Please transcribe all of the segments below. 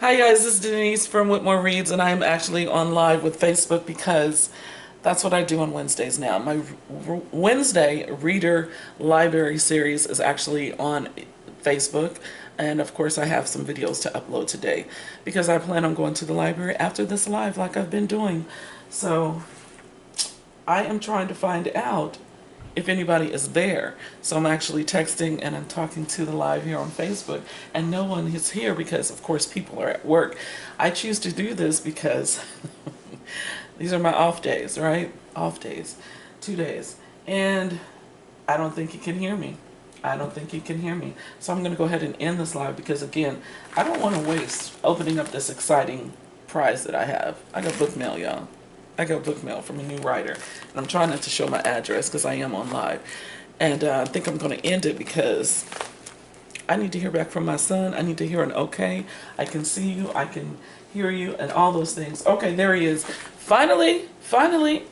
Hi guys, this is Denise from Whitmore Reads, and I'm actually on live with Facebook because that's what I do on Wednesdays now. My Wednesday Reader Library series is actually on Facebook, and of course I have some videos to upload today because I plan on going to the library after this live like I've been doing. So I am trying to find out if anybody is there. So I'm actually texting and I'm talking to the live here on Facebook, and no one is here because of course people are at work. I choose to do this because these are my off days, right? Off days, 2 days. And I don't think you can hear me. I don't think you can hear me. So I'm gonna go ahead and end this live because again, I don't want to waste opening up this exciting prize that I have. I got book mail, y'all. I got book mail from a new writer, and I'm trying not to show my address because I am on live. And I think I'm going to end it because I need to hear back from my son. I need to hear an okay. I can see you, I can hear you, and all those things. Okay, there he is. Finally.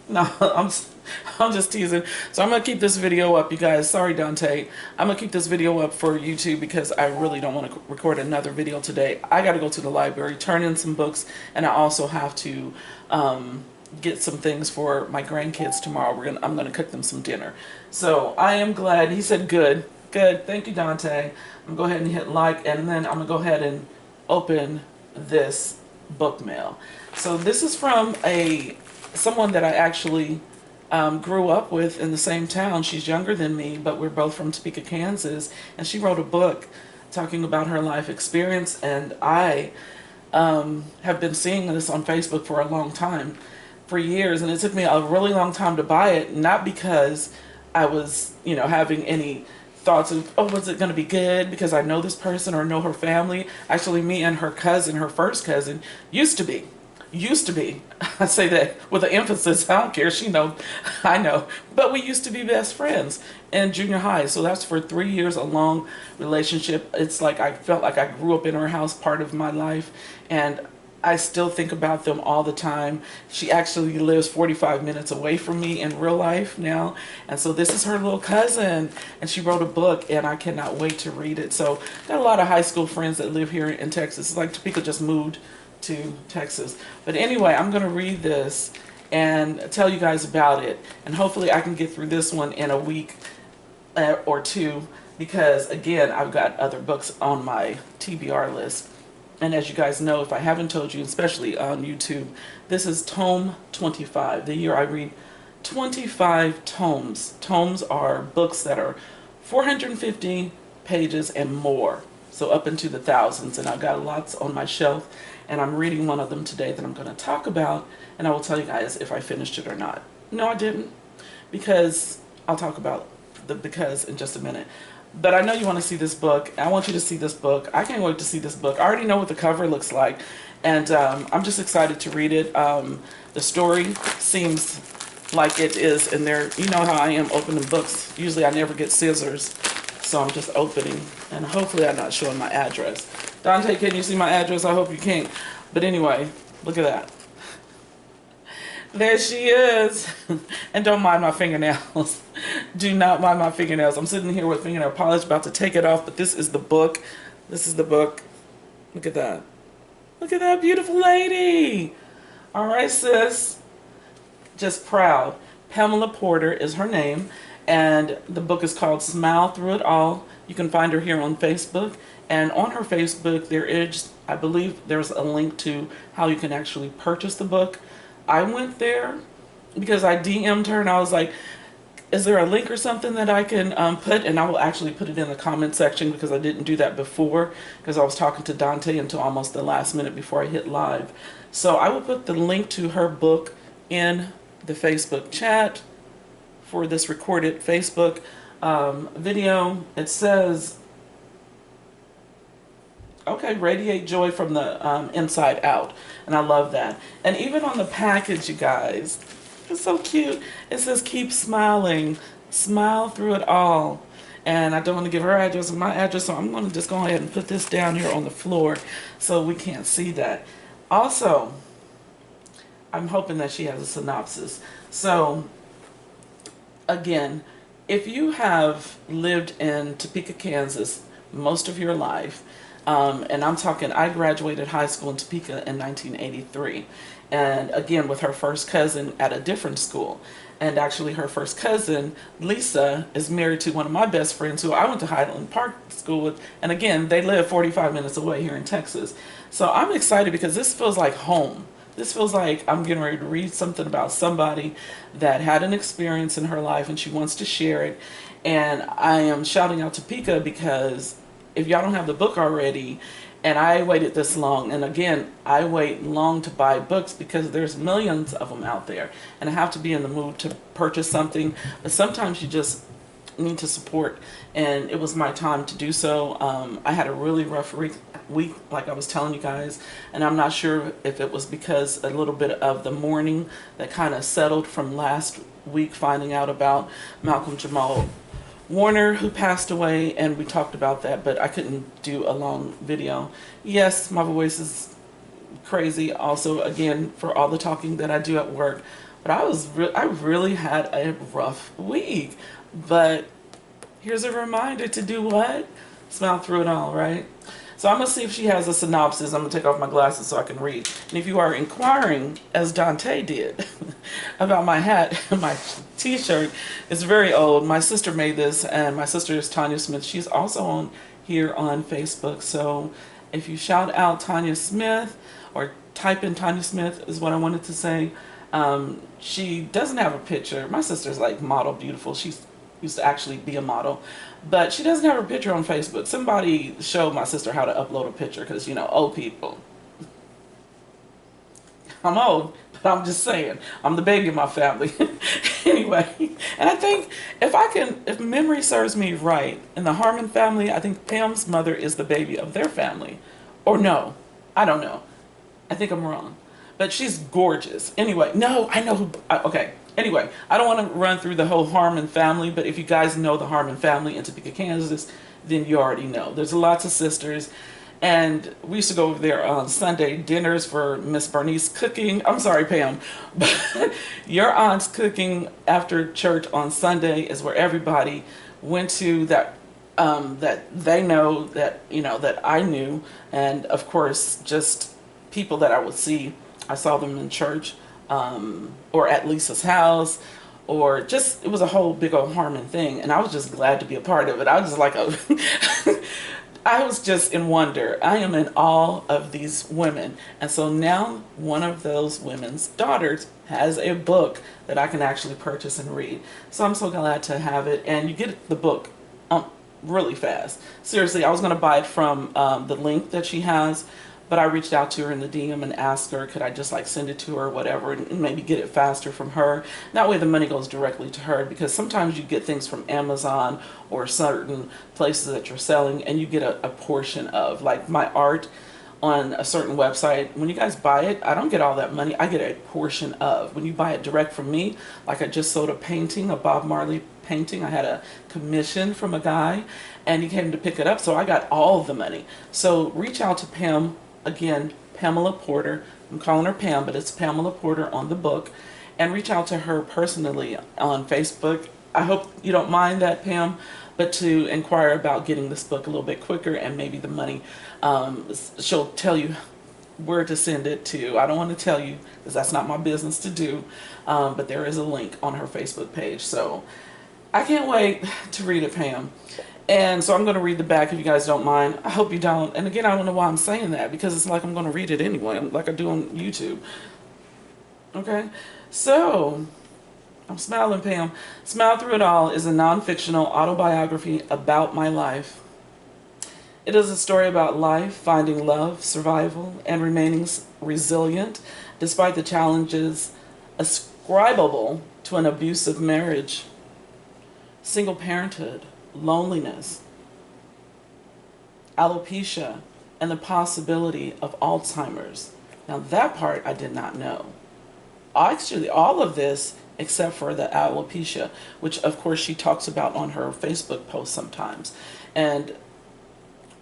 No, I'm just teasing. So I'm going to keep this video up, you guys. Sorry, Dante. I'm going to keep this video up for YouTube because I really don't want to record another video today. I got to go to the library, turn in some books, and I also have to get some things for my grandkids tomorrow. I'm gonna cook them some dinner. So I am glad. He said good. Thank you, Dante. I'm gonna go ahead and hit like, and then I'm gonna go ahead and open this book mail. So this is from someone that I actually grew up with in the same town. She's younger than me, but we're both from Topeka, Kansas, and she wrote a book talking about her life experience, and I have been seeing this on Facebook for a long time, for years, and it took me a really long time to buy it, not because I was, having any thoughts of, oh, was it going to be good because I know this person or know her family. Actually, me and her cousin, her first cousin, used to be. I say that with an emphasis. I don't care. She knows. I know. But we used to be best friends in junior high. So that's for 3 years, a long relationship. It's like I felt like I grew up in her house, part of my life. And I still think about them all the time. She actually lives 45 minutes away from me in real life now. And so this is her little cousin. And she wrote a book, and I cannot wait to read it. So got a lot of high school friends that live here in Texas. It's like Topeka just moved to Texas. But anyway, I'm going to read this and tell you guys about it. And hopefully I can get through this one in a week or two, because again, I've got other books on my TBR list. And as you guys know, if I haven't told you, especially on YouTube, this is Tome 25. The year I read 25 tomes. Tomes are books that are 450 pages and more. So up into the thousands. And I've got lots on my shelf. And I'm reading one of them today that I'm going to talk about. And I will tell you guys if I finished it or not. No, I didn't. Because I'll talk about the because in just a minute. But I know you want to see this book. I want you to see this book. I can't wait to see this book. I already know what the cover looks like. And I'm just excited to read it. The story seems like it is in there. You know how I am opening books. Usually I never get scissors. So I'm just opening. And hopefully I'm not showing my address. Dante, can you see my address? I hope you can. But anyway, look at that. There she is. And don't mind my fingernails. Do not mind my fingernails. I'm sitting here with fingernail polish about to take it off, but this is the book. This is the book. Look at that. Look at that beautiful lady. All right, sis. Just proud. Pamela Porter is her name, and the book is called Smile Through It All. You can find her here on Facebook, and on her Facebook there is, I believe there's a link to how you can actually purchase the book. I went there because I DM'd her and I was like, is there a link or something that I can put? And I will actually put it in the comment section because I didn't do that before because I was talking to Dante until almost the last minute before I hit live. So I will put the link to her book in the Facebook chat for this recorded Facebook video. It says, okay, radiate joy from the inside out. And I love that. And even on the package, you guys, it's so cute. It says, keep smiling. Smile through it all. And I don't want to give her address and my address, so I'm going to just go ahead and put this down here on the floor so we can't see that. Also, I'm hoping that she has a synopsis. So, again, if you have lived in Topeka, Kansas most of your life, And I'm talking, I graduated high school in Topeka in 1983. And again, with her first cousin at a different school. And actually, her first cousin, Lisa, is married to one of my best friends who I went to Highland Park School with. And again, they live 45 minutes away here in Texas. So I'm excited because this feels like home. This feels like I'm getting ready to read something about somebody that had an experience in her life and she wants to share it. And I am shouting out to Pika because if y'all don't have the book already, and I waited this long, and again, I wait long to buy books because there's millions of them out there, and I have to be in the mood to purchase something, but sometimes you just need to support, and it was my time to do so. I had a really rough week, like I was telling you guys, and I'm not sure if it was because a little bit of the mourning that kind of settled from last week, finding out about Malcolm Jamal Warner, who passed away, and we talked about that, but I couldn't do a long video. Yes, my voice is crazy also, again, for all the talking that I do at work, but I really had a rough week. But here's a reminder to do what? Smile through it all, right? So I'm going to see if she has a synopsis. I'm going to take off my glasses so I can read. And if you are inquiring, as Dante did, about my hat and my t-shirt, it's very old. My sister made this, and my sister is Tanya Smith. She's also on here on Facebook. So if you shout out Tanya Smith or type in Tanya Smith is what I wanted to say. She doesn't have a picture. My sister's like model beautiful. She's used to actually be a model, but she doesn't have her picture on Facebook. Somebody showed my sister how to upload a picture because, you know, old people. I'm old, but I'm just saying, I'm the baby of my family. Anyway, and I think if memory serves me right, in the Harmon family, I think Pam's mother is the baby of their family. Or no, I don't know. I think I'm wrong. But she's gorgeous. Anyway, no, I know who, okay. Anyway, I don't want to run through the whole Harmon family, but if you guys know the Harmon family in Topeka, Kansas, then you already know. There's lots of sisters, and we used to go over there on Sunday dinners for Miss Bernice cooking. I'm sorry, Pam, but your aunt's cooking after church on Sunday is where everybody went to that they know, that, you know, that I knew, and of course, just people that I would see. I saw them in church. Or at Lisa's house, or just, it was a whole big old Harmon thing, and I was just glad to be a part of it. I was just like, I was just in wonder. I am in awe of these women, and so now one of those women's daughters has a book that I can actually purchase and read. So I'm so glad to have it, and you get the book really fast. Seriously, I was going to buy it from the link that she has, but I reached out to her in the DM and asked her, could I just like send it to her or whatever, and maybe get it faster from her. That way the money goes directly to her, because sometimes you get things from Amazon or certain places that you're selling and you get a portion of, like my art on a certain website. When you guys buy it, I don't get all that money. I get a portion of. When you buy it direct from me, like I just sold a painting, a Bob Marley painting. I had a commission from a guy and he came to pick it up, so I got all of the money. So reach out to Pam. Again, Pamela Porter. I'm calling her Pam, but it's Pamela Porter on the book. And reach out to her personally on Facebook. I hope you don't mind that, Pam, but to inquire about getting this book a little bit quicker, and maybe the money, she'll tell you where to send it to. I don't want to tell you because that's not my business to do, but there is a link on her Facebook page. So I can't wait to read it, Pam. And so I'm going to read the back if you guys don't mind. I hope you don't. And again, I don't know why I'm saying that, because it's like I'm going to read it anyway, like I do on YouTube. Okay? So, I'm smiling, Pam. Smile Through It All is a non-fictional autobiography about my life. It is a story about life, finding love, survival, and remaining resilient despite the challenges ascribable to an abusive marriage, single parenthood, loneliness, alopecia, and the possibility of Alzheimer's. Now that part I did not know. Actually, all of this except for the alopecia, which of course she talks about on her Facebook post sometimes. And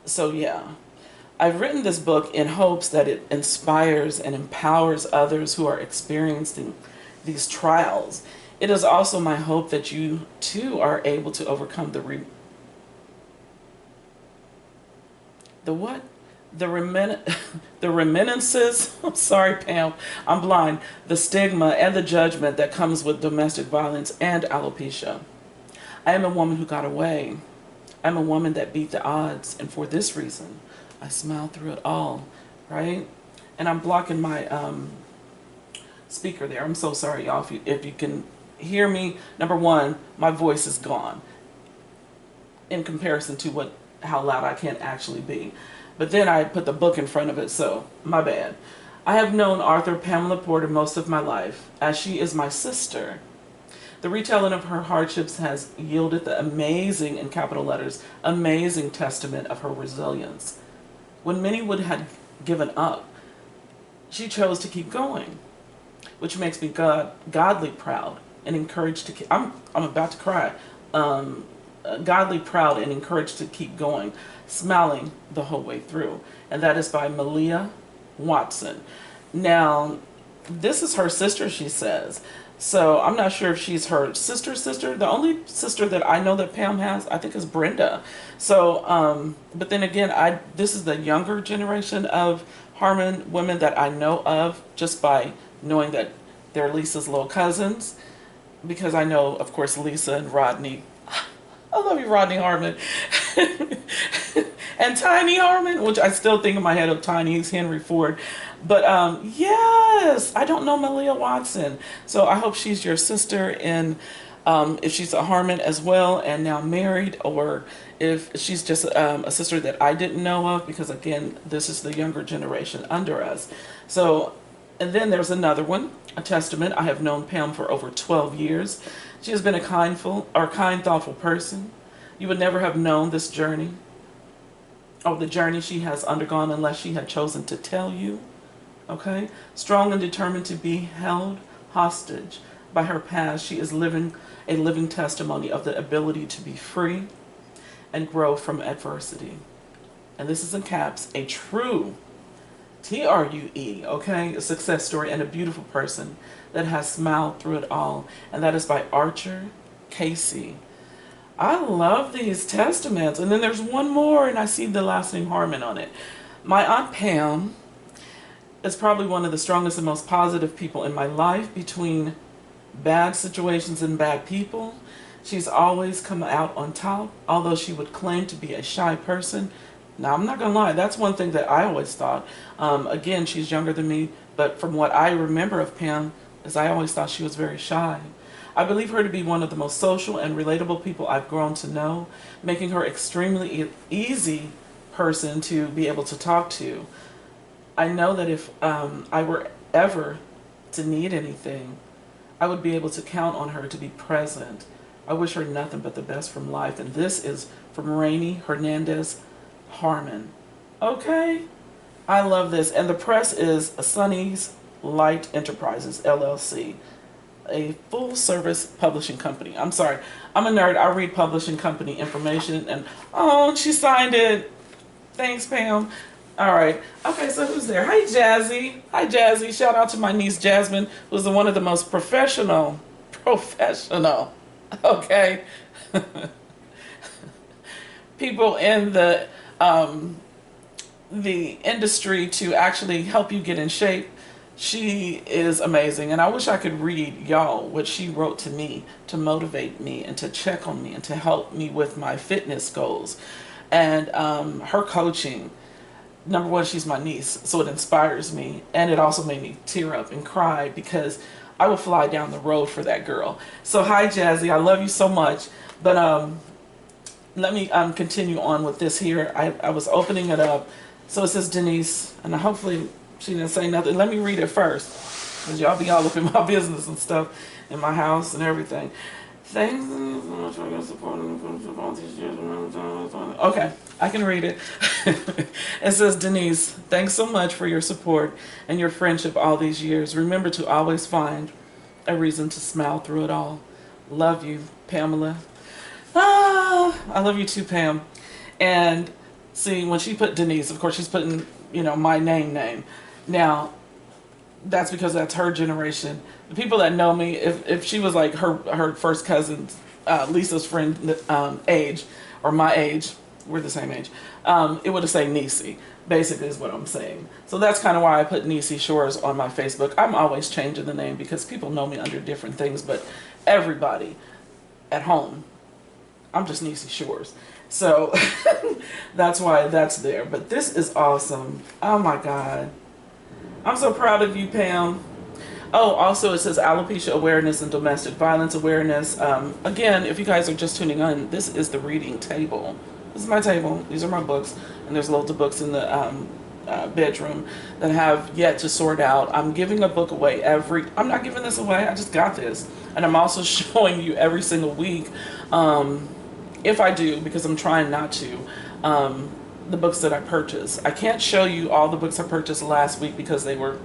so yeah, I've written this book in hopes that it inspires and empowers others who are experiencing these trials. It is also my hope that you too are able to overcome the what? The the reminiscences, I'm sorry, Pam, I'm blind, the stigma and the judgment that comes with domestic violence and alopecia. I am a woman who got away. I'm a woman that beat the odds, and for this reason, I smile through it all, right? And I'm blocking my speaker there. I'm so sorry, y'all. If you can hear me, number one, my voice is gone in comparison to how loud I can actually be. But then I put the book in front of it, so my bad. I have known author Pamela Porter most of my life, as she is my sister. The retelling of her hardships has yielded the amazing, in capital letters, amazing testament of her resilience. When many would have given up, she chose to keep going, which makes me godly proud and encouraged to keep, I'm about to cry, godly proud and encouraged to keep going, smiling the whole way through. And that is by Malia Watson. Now, this is her sister, she says. So I'm not sure if she's her sister's sister. The only sister that I know that Pam has, I think, is Brenda. So, but then again, this is the younger generation of Harmon women that I know of, just by knowing that they're Lisa's little cousins. Because I know, of course, Lisa and Rodney. I love you, Rodney Harmon. And Tiny Harmon, which I still think in my head of Tiny, he's Henry Ford. But yes, I don't know Malia Watson. So I hope she's your sister, and if she's a Harmon as well and now married, or if she's just a sister that I didn't know of, because again, this is the younger generation under us. So, and then there's another one, a testament. I have known Pam for over 12 years. She has been a kind, thoughtful person. You would never have known this journey, or the journey she has undergone, unless she had chosen to tell you. Okay? Strong and determined to be held hostage by her past, she is living a living testimony of the ability to be free and grow from adversity. And this is in caps, a true TRUE, okay? A success story and a beautiful person that has smiled through it all. And that is by Archer Casey. I love these testaments. And then there's one more, and I see the last name Harmon on it. My Aunt Pam is probably one of the strongest and most positive people in my life. Between bad situations and bad people, she's always come out on top, although she would claim to be a shy person. Now, I'm not going to lie, that's one thing that I always thought. Again, she's younger than me, but from what I remember of Pam, is I always thought she was very shy. I believe her to be one of the most social and relatable people I've grown to know, making her extremely easy person to be able to talk to. I know that if I were ever to need anything, I would be able to count on her to be present. I wish her nothing but the best from life. And this is from Rainey Hernandez Harmon. Okay? I love this. And the press is Sunny's Light Enterprises, LLC, a full-service publishing company. I'm sorry. I'm a nerd. I read publishing company information. And, oh, she signed it. Thanks, Pam. All right. Okay, so who's there? Hi, Jazzy. Hi, Jazzy. Shout out to my niece, Jasmine, who's one of the most professional, okay, people in the industry to actually help you get in shape. She is amazing. And I wish I could read y'all what she wrote to me to motivate me and to check on me and to help me with my fitness goals. And her coaching, number one, she's my niece, so it inspires me. And it also made me tear up and cry, because I will fly down the road for that girl. So hi, Jazzy. I love you so much. But let me continue on with this here. I was opening it up. So it says Denise, and hopefully she didn't say nothing. Let me read it first, because y'all be all up in my business and stuff, in my house and everything. Thanks so much for your support all these years. Okay, I can read it. It says, Denise, thanks so much for your support and your friendship all these years. Remember to always find a reason to smile through it all. Love you, Pamela. I love you too, Pam. And see, when she put Denise, of course she's putting, my name. Now, that's because that's her generation. The people that know me, if she was like her first cousin, Lisa's friend age, or my age, we're the same age, it would have said Niecy. basically is what I'm saying. So that's kind of why I put Nisi Shores on my Facebook. I'm always changing the name because people know me under different things, but everybody at home, I'm just Nisi Shores. So that's why that's there. But this is awesome. Oh my God. I'm so proud of you, Pam. Oh, also it says alopecia awareness and domestic violence awareness. Again, if you guys are just tuning in, this is the reading table. This is my table. These are my books. And there's loads of books in the bedroom that I have yet to sort out. I'm giving a book away I'm not giving this away. I just got this. And I'm also showing you every single week, if I do, because I'm trying not to, the books that I purchase. I can't show you all the books I purchased last week because they were,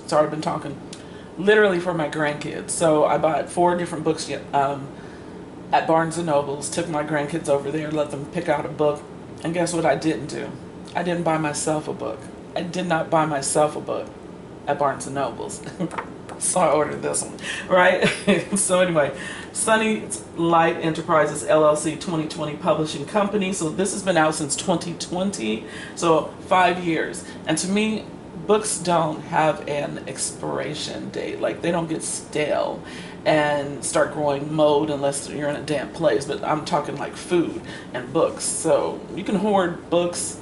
sorry, I've been talking, literally for my grandkids. So I bought 4 different books at Barnes & Noble's, took my grandkids over there, let them pick out a book. And guess what I didn't do? I didn't buy myself a book. I did not buy myself a book at Barnes & Noble's. So I ordered this one, right? So anyway, Sunny Light Enterprises LLC 2020 publishing company. So this has been out since 2020, so 5 years. And to me, books don't have an expiration date. Like, they don't get stale and start growing mold unless you're in a damp place. But I'm talking like food and books. So you can hoard books,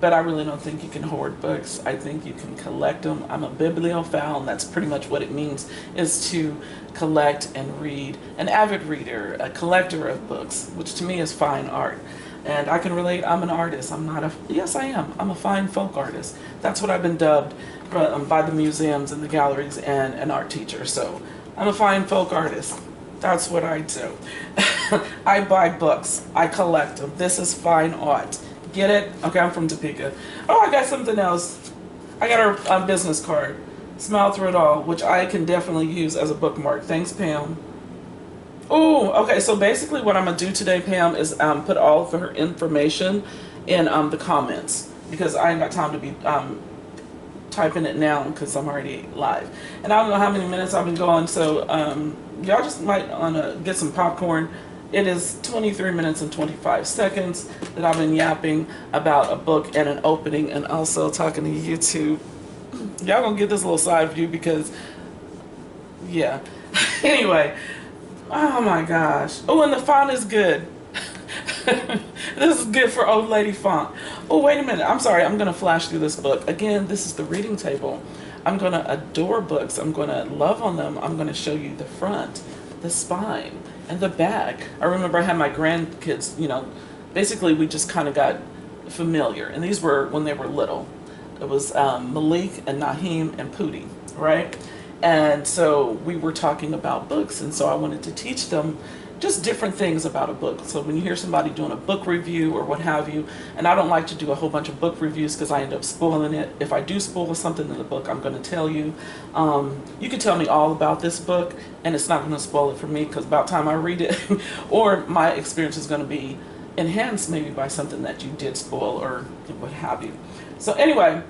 but I really don't think you can hoard books. I think you can collect them. I'm a bibliophile, and that's pretty much what it means, is to collect and read. An avid reader, a collector of books, which to me is fine art. And I can relate. I'm an artist. I'm not a, yes I am. I'm a fine folk artist. That's what I've been dubbed by the museums and the galleries and an art teacher. So I'm a fine folk artist. That's what I do. I buy books. I collect them. This is fine art. Get it? Okay, I'm from Topeka. Oh, I got something else. I got her business card. Smile Through It All, which I can definitely use as a bookmark. Thanks, Pam. Oh, okay, so basically what I'm going to do today, Pam, is put all of her information in the comments, because I ain't got time to be typing it now because I'm already live. And I don't know how many minutes I've been going, so y'all just might want to get some popcorn. It is 23 minutes and 25 seconds that I've been yapping about a book and an opening, and also talking to YouTube. Y'all gonna get this little side view because, yeah. Anyway, oh my gosh. Oh, and the font is good. This is good for old lady font. Oh, wait a minute. I'm sorry. I'm gonna flash through this book. Again, this is the reading table. I'm gonna adore books. I'm gonna love on them. I'm gonna show you the front, the spine, and the back. I remember I had my grandkids, you know, basically we just kind of got familiar. And these were when they were little. It was Malik and Naheem and Pootie, right? And so we were talking about books. And so I wanted to teach them just different things about a book. So when you hear somebody doing a book review or what have you, and I don't like to do a whole bunch of book reviews because I end up spoiling it. If I do spoil something in the book, I'm going to tell you. You can tell me all about this book and it's not going to spoil it for me, because about time I read it, or my experience is going to be enhanced maybe by something that you did spoil or what have you. So anyway,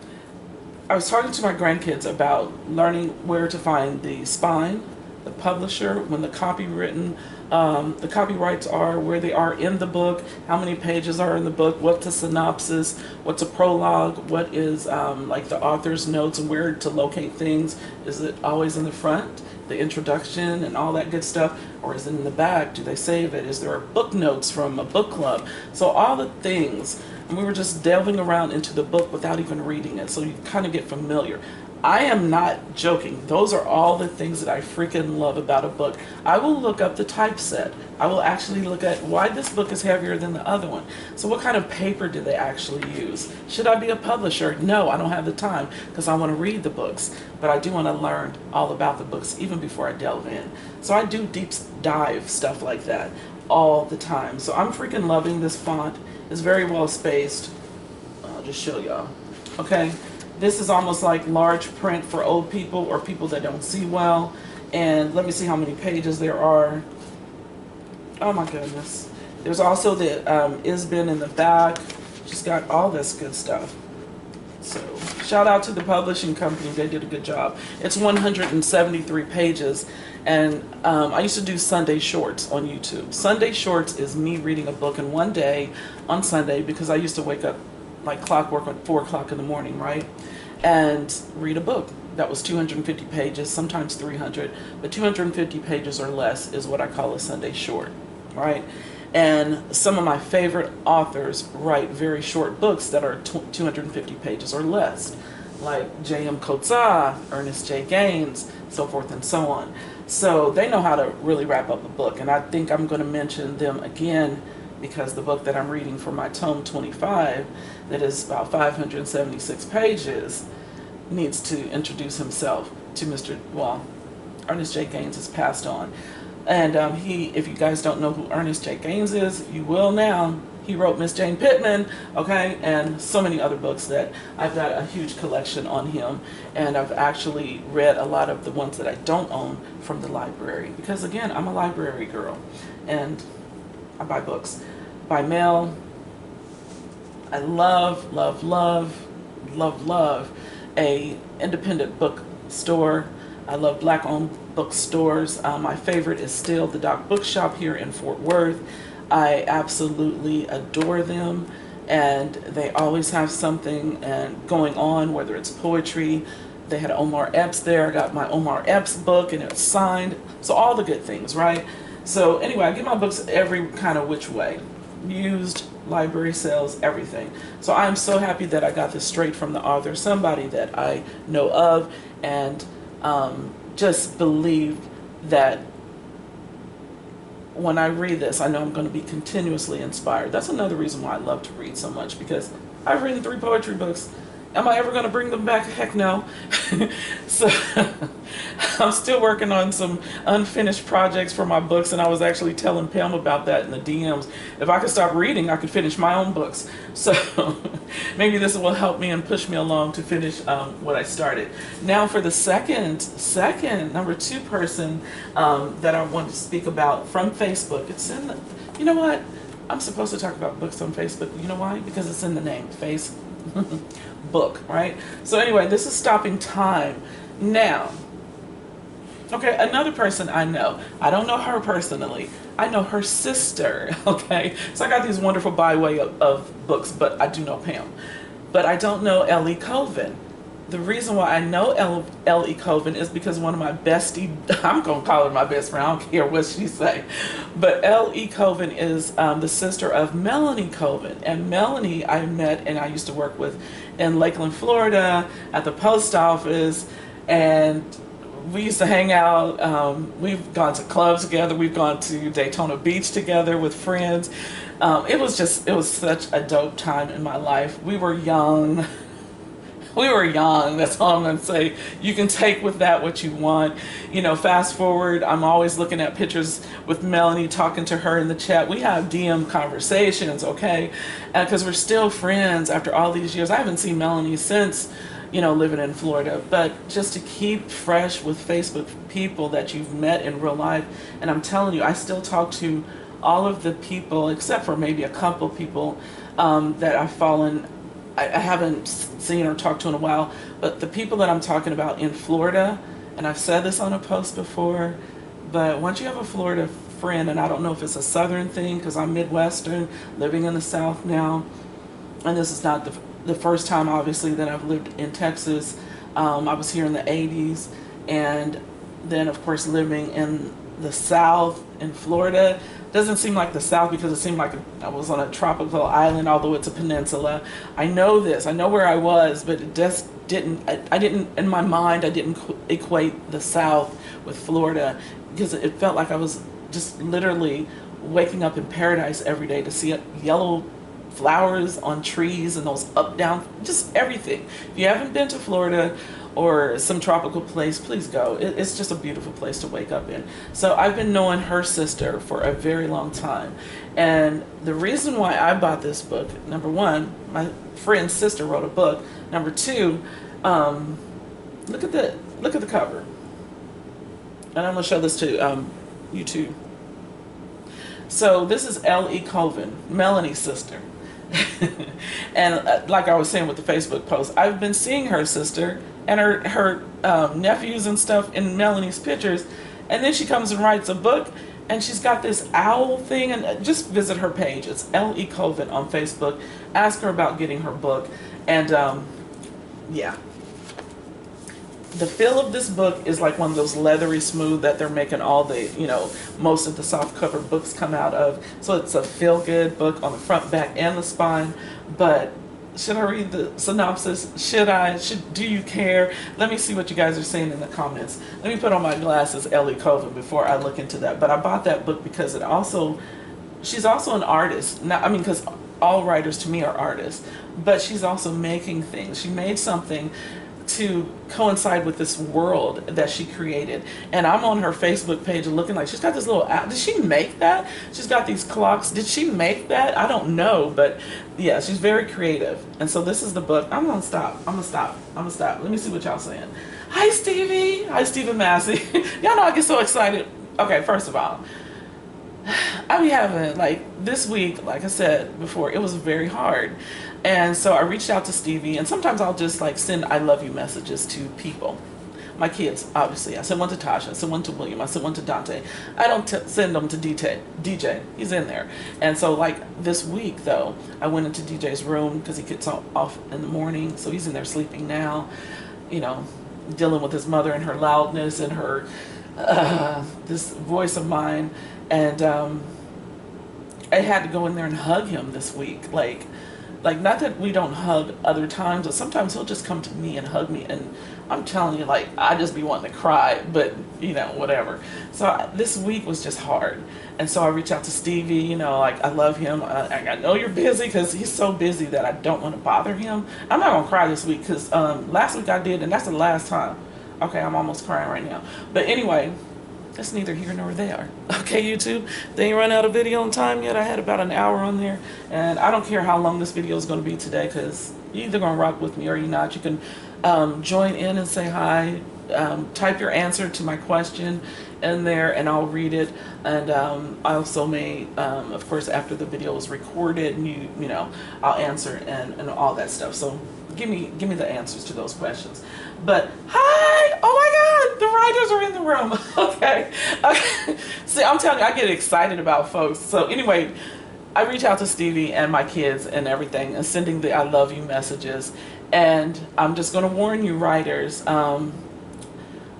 I was talking to my grandkids about learning where to find the spine, the publisher, when the the copyrights are, where they are in the book, how many pages are in the book, what's a synopsis, what's a prologue, what is like the author's notes, and where to locate things. Is it always in the front, the introduction and all that good stuff, or is it in the back? Do they save it? Is there book notes from a book club? So all the things, and we were just delving around into the book without even reading it, so you kind of get familiar. I am not joking. Those are all the things that I freaking love about a book. I will look up the typeset. I will actually look at why this book is heavier than the other one. So what kind of paper do they actually use? Should I be a publisher? No, I don't have the time because I want to read the books. But I do want to learn all about the books even before I delve in. So I do deep dive stuff like that all the time. So I'm freaking loving this font. It's very well spaced. I'll just show y'all. Okay. This is almost like large print for old people or people that don't see well. And let me see how many pages there are. Oh my goodness. There's also the ISBN in the back. Just got all this good stuff. So shout out to the publishing company. They did a good job. It's 173 pages. And I used to do Sunday Shorts on YouTube. Sunday Shorts is me reading a book in one day on Sunday, because I used to wake up like clockwork at 4 o'clock in the morning, right? And read a book that was 250 pages, sometimes 300, but 250 pages or less is what I call a Sunday short, right? And some of my favorite authors write very short books that are 250 pages or less, like J.M. Coates, Ernest J. Gaines, so forth and so on. So they know how to really wrap up a book, and I think I'm going to mention them again because the book that I'm reading for my tome 25, that is about 576 pages, needs to introduce himself to Ernest J. Gaines has passed on. And if you guys don't know who Ernest J. Gaines is, you will now. He wrote Miss Jane Pittman, okay, and so many other books that I've got a huge collection on him. And I've actually read a lot of the ones that I don't own from the library. Because again, I'm a library girl and I buy books by mail. I love, love, love, love, love a independent bookstore. I love black-owned bookstores. My favorite is still the Doc Bookshop here in Fort Worth. I absolutely adore them, and they always have something going on, whether it's poetry. They had Omar Epps there. I got my Omar Epps book, and it's signed. So all the good things, right? So anyway, I get my books every kind of which way. Used, library sales, everything. So I'm so happy that I got this straight from the author, somebody that I know of, and just believe that when I read this, I know I'm going to be continuously inspired. That's another reason why I love to read so much, because I've written 3 poetry books. Am I ever going to bring them back? Heck no. So I'm still working on some unfinished projects for my books, and I was actually telling Pam about that in the DMs. If I could stop reading, I could finish my own books. So maybe this will help me and push me along to finish what I started. Now for the second number 2 person that I want to speak about from Facebook. It's in the, you know what? I'm supposed to talk about books on Facebook. You know why? Because it's in the name, book, right? So anyway, this is Stopping Time. Now, okay, another person I know. I don't know her personally. I know her sister, okay? So I got these wonderful by way of books, but I do know Pam. But I don't know L.E. Colvin. The reason why I know L.E. Colvin is because one of my bestie, I'm going to call her my best friend, I don't care what she say, but L.E. Colvin is the sister of Melanie Colvin. And Melanie I met and I used to work with in Lakeland, Florida at the post office, and we used to hang out. We've gone to clubs together. We've gone to Daytona Beach together with friends. It was such a dope time in my life. We were young. That's all I'm going to say. You can take with that what you want. You know, fast forward, I'm always looking at pictures with Melanie, talking to her in the chat. We have DM conversations, okay? Because we're still friends after all these years. I haven't seen Melanie since, you know, living in Florida. But just to keep fresh with Facebook people that you've met in real life. And I'm telling you, I still talk to all of the people, except for maybe a couple people that I've fallen I haven't seen or talked to in a while, but the people that I'm talking about in Florida, and I've said this on a post before, but once you have a Florida friend, and I don't know if it's a Southern thing because I'm Midwestern, living in the South now, and this is not the first time, obviously, that I've lived in Texas. I was here in the 80s, and then, of course, living in the South in Florida. Doesn't seem like the South because it seemed like I was on a tropical island, although it's a peninsula. I know this. I know where I was, but it just didn't, I didn't, in my mind, I didn't equate the South with Florida because it felt like I was just literally waking up in paradise every day to see yellow flowers on trees and those up, down, just everything. If you haven't been to Florida or some tropical place, please go. It's just a beautiful place to wake up in. So I've been knowing her sister for a very long time. And the reason why I bought this book, number one, my friend's sister wrote a book. Number two, look at the cover. And I'm gonna show this to you too. So this is L.E. Colvin, Melanie's sister. And like I was saying with the Facebook post, I've been seeing her sister and her nephews and stuff in Melanie's pictures, and then she comes and writes a book, and she's got this owl thing, and just visit her page. It's L.E. Colvin on Facebook. Ask her about getting her book. And yeah, the feel of this book is like one of those leathery smooth that they're making all the, you know, most of the soft cover books come out of. So it's a feel good book on the front, back, and the spine. But should I read the synopsis? Do you care? Let me see what you guys are saying in the comments. Let me put on my glasses, L.E. Colvin, before I look into that. But I bought that book because it also, she's also an artist. Now, I mean, because all writers to me are artists, but she's also making things. She made something to coincide with this world that she created. And I'm on her Facebook page looking like, she's got this little app. Did she make that? She's got these clocks. Did she make that? I don't know, but yeah, she's very creative. And so this is the book. I'm gonna stop. Let me see what y'all saying. Hi, Stevie. Hi, Stephen Massey. Y'all know I get so excited. Okay, first of all, I be having, like, this week, like I said before, it was very hard. And so I reached out to Stevie, and sometimes I'll just like send I love you messages to people. My kids, obviously. I sent one to Tasha, I sent one to William, I sent one to Dante. I don't send them to DJ. He's in there. And so like this week though, I went into DJ's room because he gets off in the morning. So he's in there sleeping now, you know, dealing with his mother and her loudness and her, this voice of mine. And I had to go in there and hug him this week. Like, not that we don't hug other times, but sometimes he'll just come to me and hug me, and I'm telling you, like, I just be wanting to cry, but, you know, whatever. So this week was just hard, and so I reached out to Stevie, you know, like, I love him. I know you're busy, because he's so busy that I don't want to bother him. I'm not going to cry this week, because last week I did, and that's the last time. Okay, I'm almost crying right now. But anyway, that's neither here nor there. Okay, YouTube, they ain't run out of video on time yet. I had about an hour on there, and I don't care how long this video is going to be today, because you're either going to rock with me or you're not. You can join in and say hi, type your answer to my question in there, and I'll read it. And I also may, of course, after the video is recorded, and you know, I'll answer and all that stuff. So give me the answers to those questions. But hi, oh my God, the writers are in the room. Okay. See, I'm telling you, I get excited about folks. So anyway, I reach out to Stevie and my kids and everything, and sending the I love you messages. And I'm just going to warn you, writers. I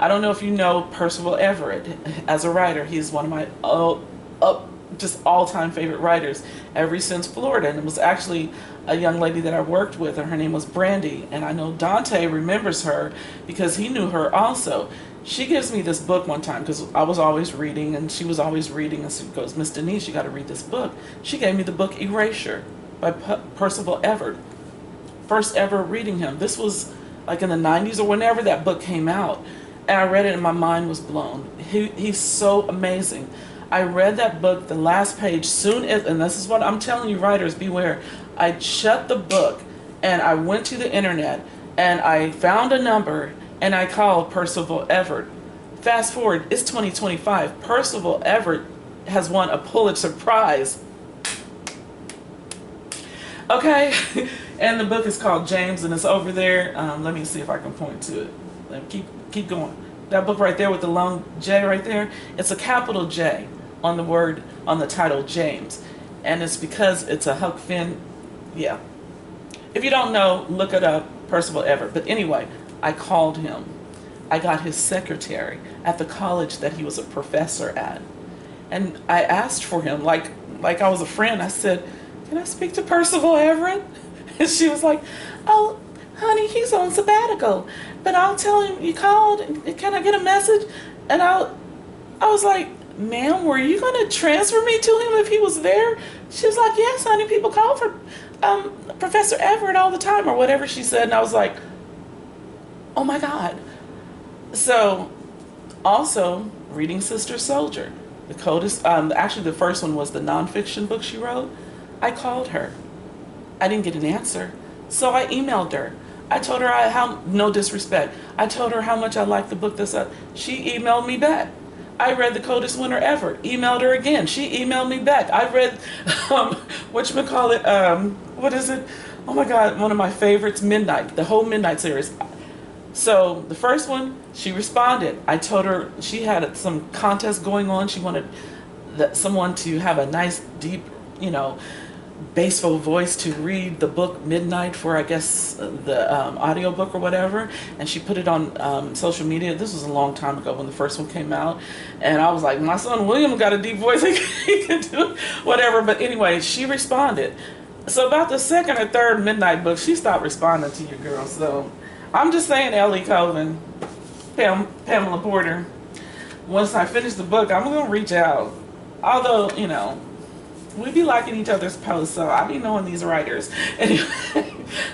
don't know if you know Percival Everett as a writer. He's one of my just all-time favorite writers ever since Florida. And it was actually a young lady that I worked with, and her name was Brandy. And I know Dante remembers her because he knew her also. She gives me this book one time because I was always reading, and she was always reading, and she goes, Miss Denise, you got to read this book. She gave me the book Erasure by Percival Everett. First ever reading him. This was like in the 90s or whenever that book came out. And I read it and my mind was blown. He's so amazing. I read that book, the last page, and this is what I'm telling you, writers, beware. I shut the book and I went to the internet and I found a number and I called Percival Everett. Fast forward, it's 2025. Percival Everett has won a Pulitzer Prize. Okay, and the book is called James, and it's over there. Let me see if I can point to it. Let me keep going. That book right there with the long J right there, it's a capital J on the word, on the title James. And it's because it's a Huck Finn, yeah. If you don't know, look it up, Percival Everett. But anyway, I called him. I got his secretary at the college that he was a professor at. And I asked for him, like I was a friend. I said, can I speak to Percival Everett? And she was like, oh, honey, he's on sabbatical. But I'll tell him you called. Can I get a message? And I was like, ma'am, were you going to transfer me to him if he was there? She was like, yes, honey, people call for Professor Everett all the time, or whatever she said. And I was like, oh my God. So also reading Sister Soldier. The codist, actually the first one was the nonfiction book she wrote. I called her. I didn't get an answer. So I emailed her. I told her how, no disrespect, I told her how much I liked the book. She emailed me back. I read The Coldest Winter Ever. Emailed her again. She emailed me back. I read, what is it? Oh my God, one of my favorites, Midnight, the whole Midnight series. So the first one, she responded. I told her she had some contest going on. She wanted that someone to have a nice, deep, you know, baseful voice to read the book midnight for, I guess, the audio book or whatever, and she put it on social media. This was a long time ago when the first one came out, and I was like, my son William got a deep voice, he can do whatever. But anyway, she responded. So about the second or third midnight book, she stopped responding to your girl. So I'm just saying, L.E. Colvin, Pamela Porter, once I finish the book, I'm gonna reach out. Although, you know, we be liking each other's posts, so I be knowing these writers. Anyway,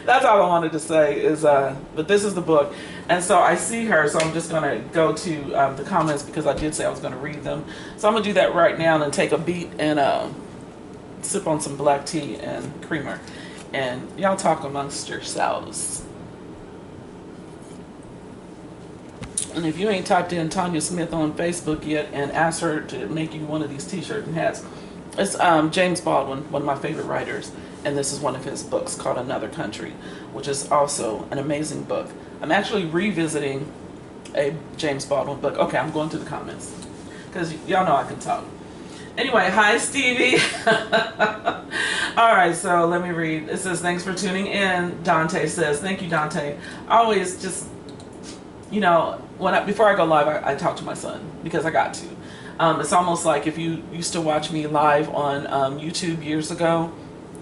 that's all I wanted to say is, but this is the book. And so I see her, so I'm just gonna go to the comments because I did say I was gonna read them. So I'm gonna do that right now and then take a beat and sip on some black tea and creamer. And y'all talk amongst yourselves. And if you ain't typed in Tanya Smith on Facebook yet and asked her to make you one of these t-shirts and hats, it's James Baldwin, one of my favorite writers, and this is one of his books called Another Country, which is also an amazing book. I'm actually revisiting a James Baldwin book. Okay, I'm going to the comments because y'all know I can talk. Anyway, hi Stevie. All right, so let me read. It says, thanks for tuning in. Dante says, thank you, Dante. I always just, you know, before I go live, I talk to my son because I got to. It's almost like if you used to watch me live on YouTube years ago,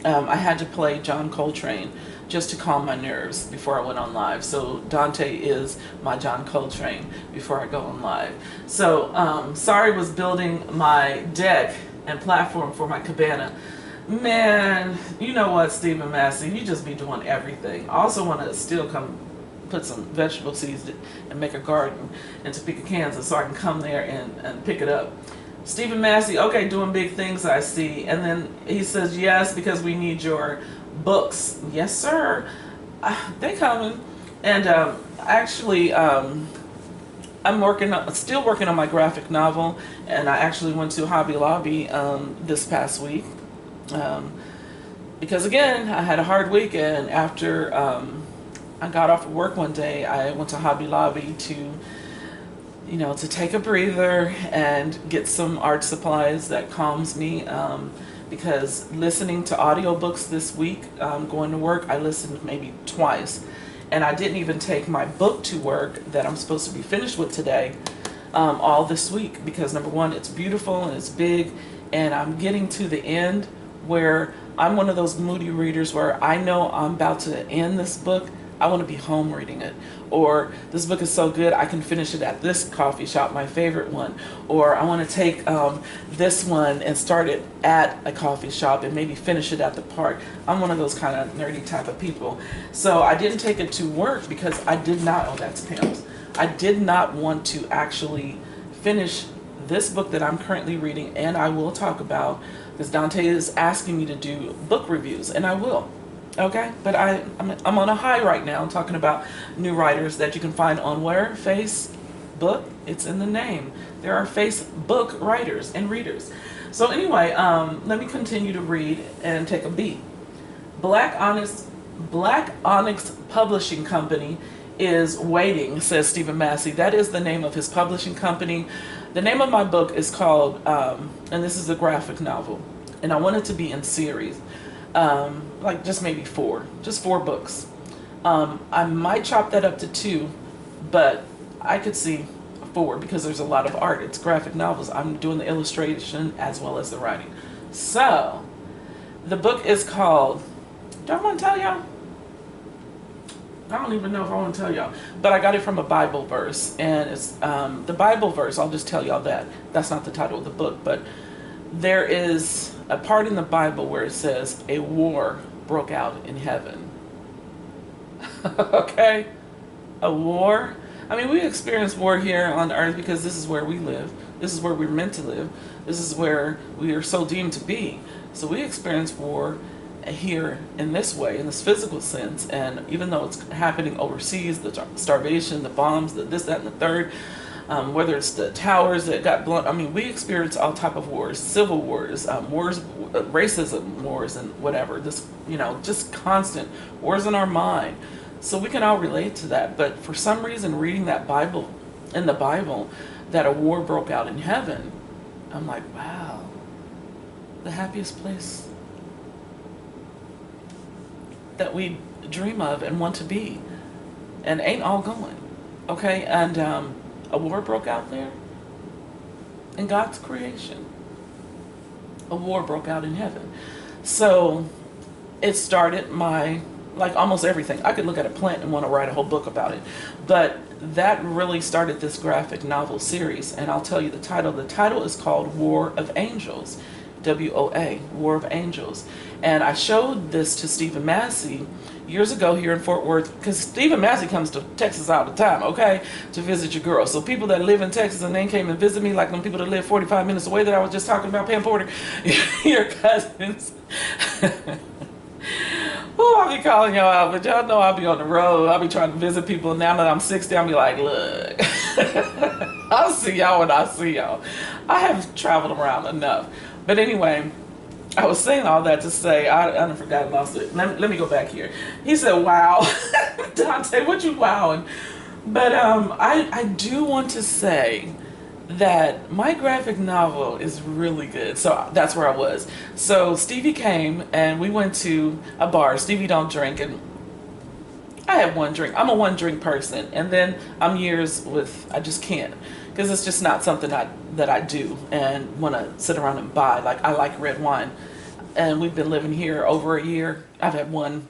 I had to play John Coltrane just to calm my nerves before I went on live. So Dante is my John Coltrane before I go on live. So Sorry was building my deck and platform for my cabana. Man, you know what, Stephen Massey, you just be doing everything. I also want to still come put some vegetable seeds and make a garden in Topeka, Kansas, so I can come there and pick it up. Stephen Massey, okay, doing big things, I see. And then he says, yes, because we need your books. Yes, sir. They coming. And actually, I'm still working on my graphic novel, and I actually went to Hobby Lobby this past week. Because again, I had a hard weekend. After I got off of work one day, I went to Hobby Lobby to, you know, to take a breather and get some art supplies that calms me. Because listening to audiobooks this week, going to work, I listened maybe twice. And I didn't even take my book to work that I'm supposed to be finished with today all this week. Because number one, it's beautiful and it's big. And I'm getting to the end where I'm one of those moody readers where I know I'm about to end this book. I want to be home reading it. Or this book is so good I can finish it at this coffee shop, my favorite one. Or I want to take this one and start it at a coffee shop and maybe finish it at the park. I'm one of those kind of nerdy type of people. So I didn't take it to work because I did not, oh that's Pam's, I did not want to actually finish this book that I'm currently reading, and I will talk about, because Dante is asking me to do book reviews, and I will. Okay, but I'm on a high right now. I'm talking about new writers that you can find on where? Facebook. It's in the name. There are Facebook writers and readers. So anyway, let me continue to read and take a beat. Black Onyx Publishing Company is waiting, says Stephen Massey. That is the name of his publishing company. The name of my book is called, and this is a graphic novel, and I want it to be in series. Like just maybe just four books. I might chop that up to 2, but I could see 4 because there's a lot of art. It's graphic novels. I'm doing the illustration as well as the writing. So the book is called, do I want to tell y'all? I don't even know if I want to tell y'all, but I got it from a Bible verse, and it's the Bible verse. I'll just tell y'all that. That's not the title of the book, but there is a part in the Bible where it says a war broke out in heaven. Okay? A war. I mean, we experience war here on earth because this is where we live. This is where we're meant to live. This is where we are so deemed to be. So we experience war here in this way, in this physical sense. And even though it's happening overseas, the starvation, the bombs, the this, that, and the third, whether it's the towers that got blown, I mean, we experience all type of wars, civil wars, wars, racism wars, and whatever. This, you know, just constant wars in our mind. So we can all relate to that. But for some reason, reading that Bible, in the Bible, that a war broke out in heaven, I'm like, wow, the happiest place that we dream of and want to be, and ain't all going. Okay, and a war broke out there in God's creation. A war broke out in heaven. So it started my, like almost everything. I could look at a plant and want to write a whole book about it. But that really started this graphic novel series. And I'll tell you the title. The title is called War of Angels. WOA, War of Angels. And I showed this to Stephen Massey years ago here in Fort Worth, because Stephen Massey comes to Texas all the time, okay, to visit your girl. So people that live in Texas and then came and visit me, like them people that live 45 minutes away that I was just talking about, Pam Porter, your cousins. Oh, I'll be calling y'all out, but y'all know I'll be on the road. I'll be trying to visit people. And now that I'm 60, I'll be like, look, I'll see y'all when I see y'all. I have traveled around enough. But anyway, I was saying all that to say, I forgot, lost it. Let me go back here. He said, wow. Dante, what you wowing? But I do want to say that my graphic novel is really good. So that's where I was. So Stevie came and we went to a bar. Stevie don't drink, and I have one drink. I'm a one drink person, and then I'm years with, I just can't, because it's just not something that I do and want to sit around and buy. Like, I like red wine, and we've been living here over a year. I've had one.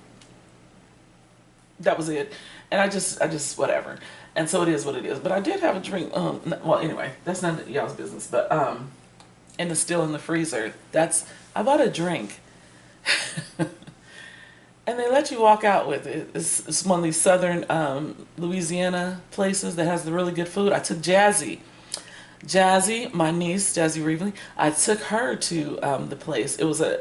That was it. And I just whatever. And so it is what it is. But I did have a drink. Well, anyway, that's none y'all's business. But and it's still in the freezer. I bought a drink. And they let you walk out with it. It's one of these southern Louisiana places that has the really good food. I took Jazzy, my niece, Jazzy Reevely. I took her to the place. It was the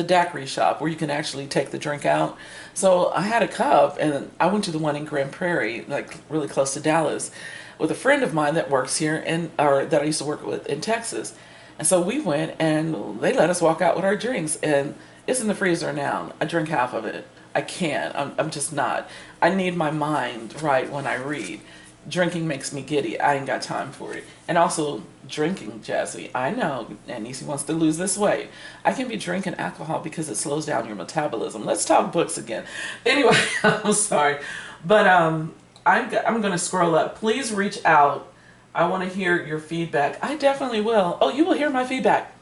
daiquiri shop where you can actually take the drink out. So I had a cup, and I went to the one in Grand Prairie, like really close to Dallas, with a friend of mine that works here, or that I used to work with in Texas. And so we went, and they let us walk out with our drinks, and it's in the freezer now. I drink half of it. I can't. I'm just not. I need my mind right when I read. Drinking makes me giddy. I ain't got time for it. And also drinking, Jazzy. I know, and Niecy wants to lose this weight. I can be drinking alcohol because it slows down your metabolism. Let's talk books again. Anyway, I'm sorry. But I'm going to scroll up. Please reach out. I want to hear your feedback. I definitely will. Oh, you will hear my feedback,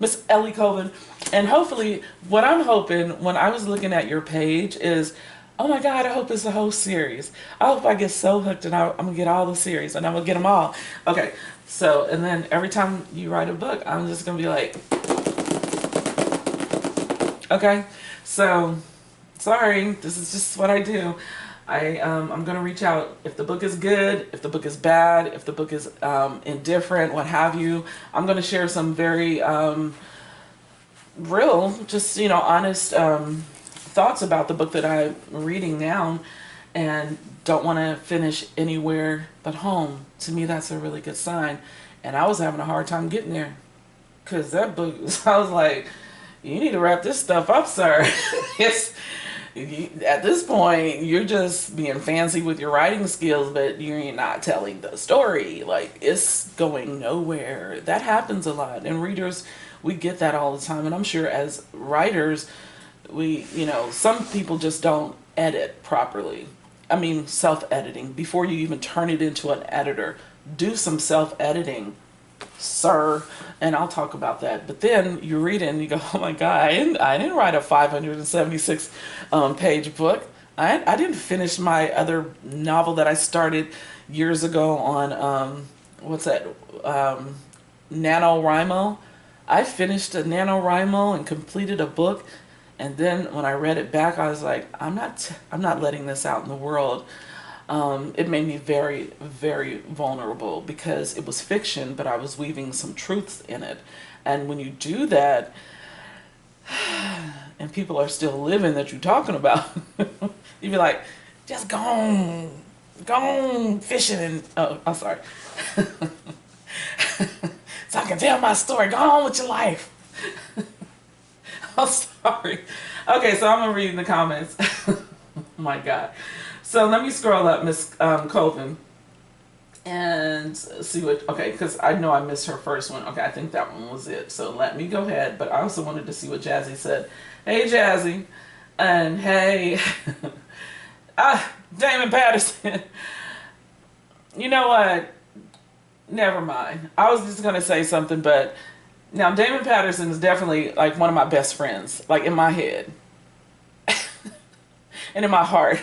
Miss L.E. Colvin. And hopefully, what I'm hoping when I was looking at your page is, oh my God, I hope it's a whole series. I hope I get so hooked and I'm going to get all the series and I'm going to get them all. Okay, so, and then every time you write a book, I'm just going to be like, okay, so, sorry, this is just what I do. I'm going to reach out if the book is good, if the book is bad, if the book is indifferent, what have you. I'm going to share some very real, just, honest thoughts about the book that I'm reading now, and don't want to finish anywhere but home. To me, that's a really good sign. And I was having a hard time getting there, because that book, I was like, you need to wrap this stuff up, sir. At this point, you're just being fancy with your writing skills, but you're not telling the story. Like, it's going nowhere. That happens a lot. And readers, we get that all the time. And I'm sure as writers, some people just don't edit properly. I mean, self-editing. Before you even turn it into an editor, do some self-editing, sir. And I'll talk about that. But then you read it and you go, oh my God, I didn't write a 576 page book. I didn't finish my other novel that I started years ago on, NaNoWriMo. I finished a NaNoWriMo and completed a book. And then when I read it back, I was like, I'm not letting this out in the world. It made me very, very vulnerable, because it was fiction, but I was weaving some truths in it. And when you do that, and people are still living that you're talking about, you'd be like, just go on fishing. And, oh, I'm sorry. So I can tell my story. Go on with your life. I'm sorry. Okay, so I'm going to read the comments. Oh my God. So let me scroll up, Miss Colvin. and see what, okay, because I know I missed her first one. Okay, I think that one was it. So let me go ahead. But I also wanted to see what Jazzy said. Hey, Jazzy. And hey, Damon Patterson. You know what? Never mind. I was just going to say something, but now Damon Patterson is definitely like one of my best friends, like in my head and in my heart.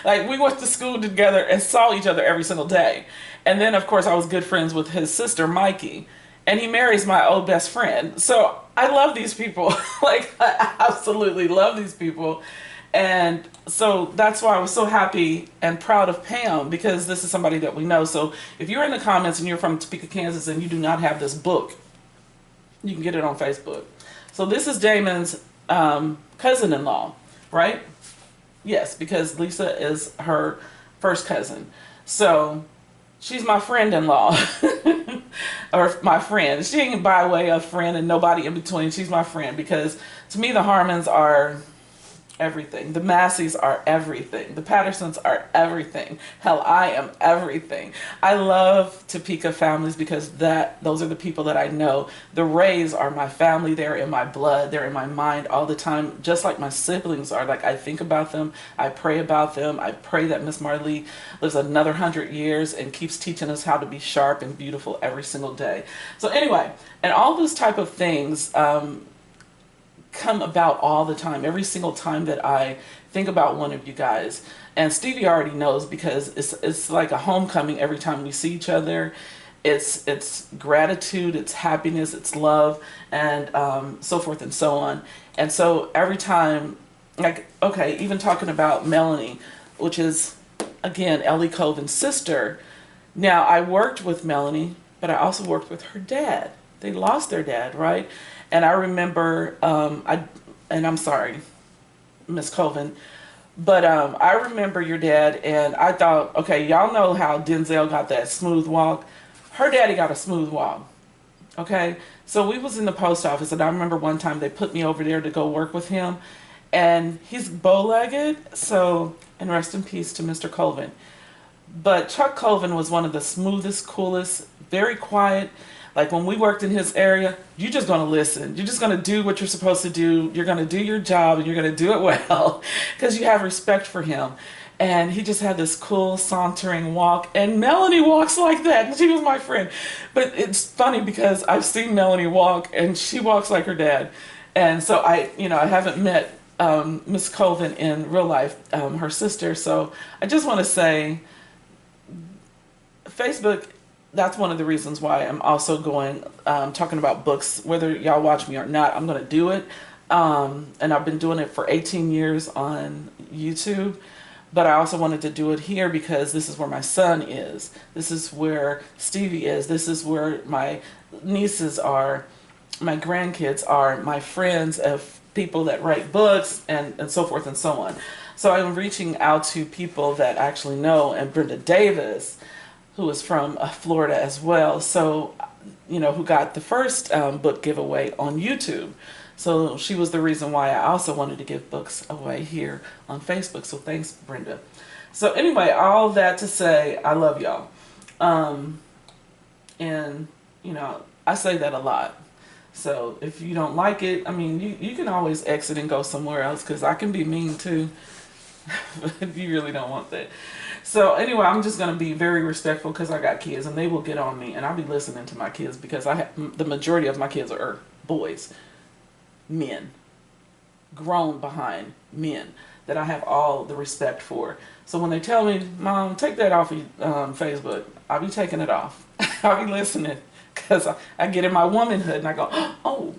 Like we went to school together and saw each other every single day. And then of course I was good friends with his sister Mikey, and he marries my old best friend. So I love these people. Like I absolutely love these people. And so that's why I was so happy and proud of Pam, because this is somebody that we know. So if you're in the comments and you're from Topeka, Kansas, and you do not have this book, you can get it on Facebook. So this is Damon's cousin-in-law, right? Yes, because Lisa is her first cousin. So she's my friend-in-law. Or my friend. She ain't by way of friend and nobody in between. She's my friend, because to me the Harmons are everything. The Masseys are everything. The Pattersons are everything. Hell, I am everything. I love Topeka families because those are the people that I know. The Rays are my family. They're in my blood. They're in my mind all the time, just like my siblings are. Like I think about them. I pray about them. I pray that Miss Marley lives another 100 years and keeps teaching us how to be sharp and beautiful every single day. So anyway, and all those type of things come about all the time, every single time that I think about one of you guys. And Stevie already knows, because it's like a homecoming every time we see each other. It's gratitude, it's happiness, it's love, and so forth and so on. And so every time, like, okay, even talking about Melanie, which is again L.E. Colvin's sister. Now I worked with Melanie, but I also worked with her dad. They lost their dad, right? And I remember, I'm sorry, Miss Colvin, but I remember your dad, and I thought, okay, y'all know how Denzel got that smooth walk. Her daddy got a smooth walk, okay? So we was in the post office, and I remember one time they put me over there to go work with him, and he's bow-legged, so, and rest in peace to Mr. Colvin. But Chuck Colvin was one of the smoothest, coolest, very quiet. Like when we worked in his area, you're just going to listen. You're just going to do what you're supposed to do. You're going to do your job, and you're going to do it well because you have respect for him. And he just had this cool sauntering walk. And Melanie walks like that. And she was my friend. But it's funny because I've seen Melanie walk, and she walks like her dad. And so I haven't met Miss Colvin in real life, her sister. So I just want to say, Facebook, that's one of the reasons why I'm also going, talking about books. Whether y'all watch me or not, I'm going to do it. And I've been doing it for 18 years on YouTube. But I also wanted to do it here because this is where my son is. This is where Stevie is. This is where my nieces are, my grandkids are, my friends of people that write books, and so forth and so on. So I'm reaching out to people that actually know, and Brenda Davis, who is from Florida as well, so, who got the first book giveaway on YouTube. So she was the reason why I also wanted to give books away here on Facebook. So thanks, Brenda. So anyway, all that to say, I love y'all. And, I say that a lot. So if you don't like it, I mean, you can always exit and go somewhere else, because I can be mean too. If you really don't want that. So anyway, I'm just going to be very respectful because I got kids and they will get on me, and I'll be listening to my kids because the majority of my kids are boys, men, grown behind men that I have all the respect for. So when they tell me, Mom, take that off of Facebook, I'll be taking it off. I'll be listening because I get in my womanhood and I go, oh,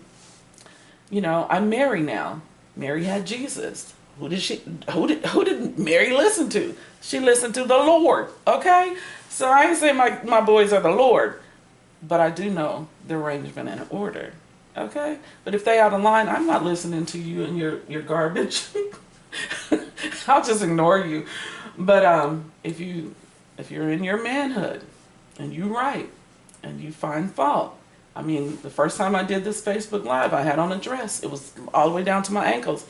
I'm Mary now. Mary had Jesus. Who did Mary listen to? She listened to the Lord, okay? So I ain't saying my boys are the Lord, but I do know the arrangement and order, okay? But if they out of line, I'm not listening to you and your garbage. I'll just ignore you. But if you're in your manhood and you write and you find fault, I mean, the first time I did this Facebook Live, I had on a dress. It was all the way down to my ankles.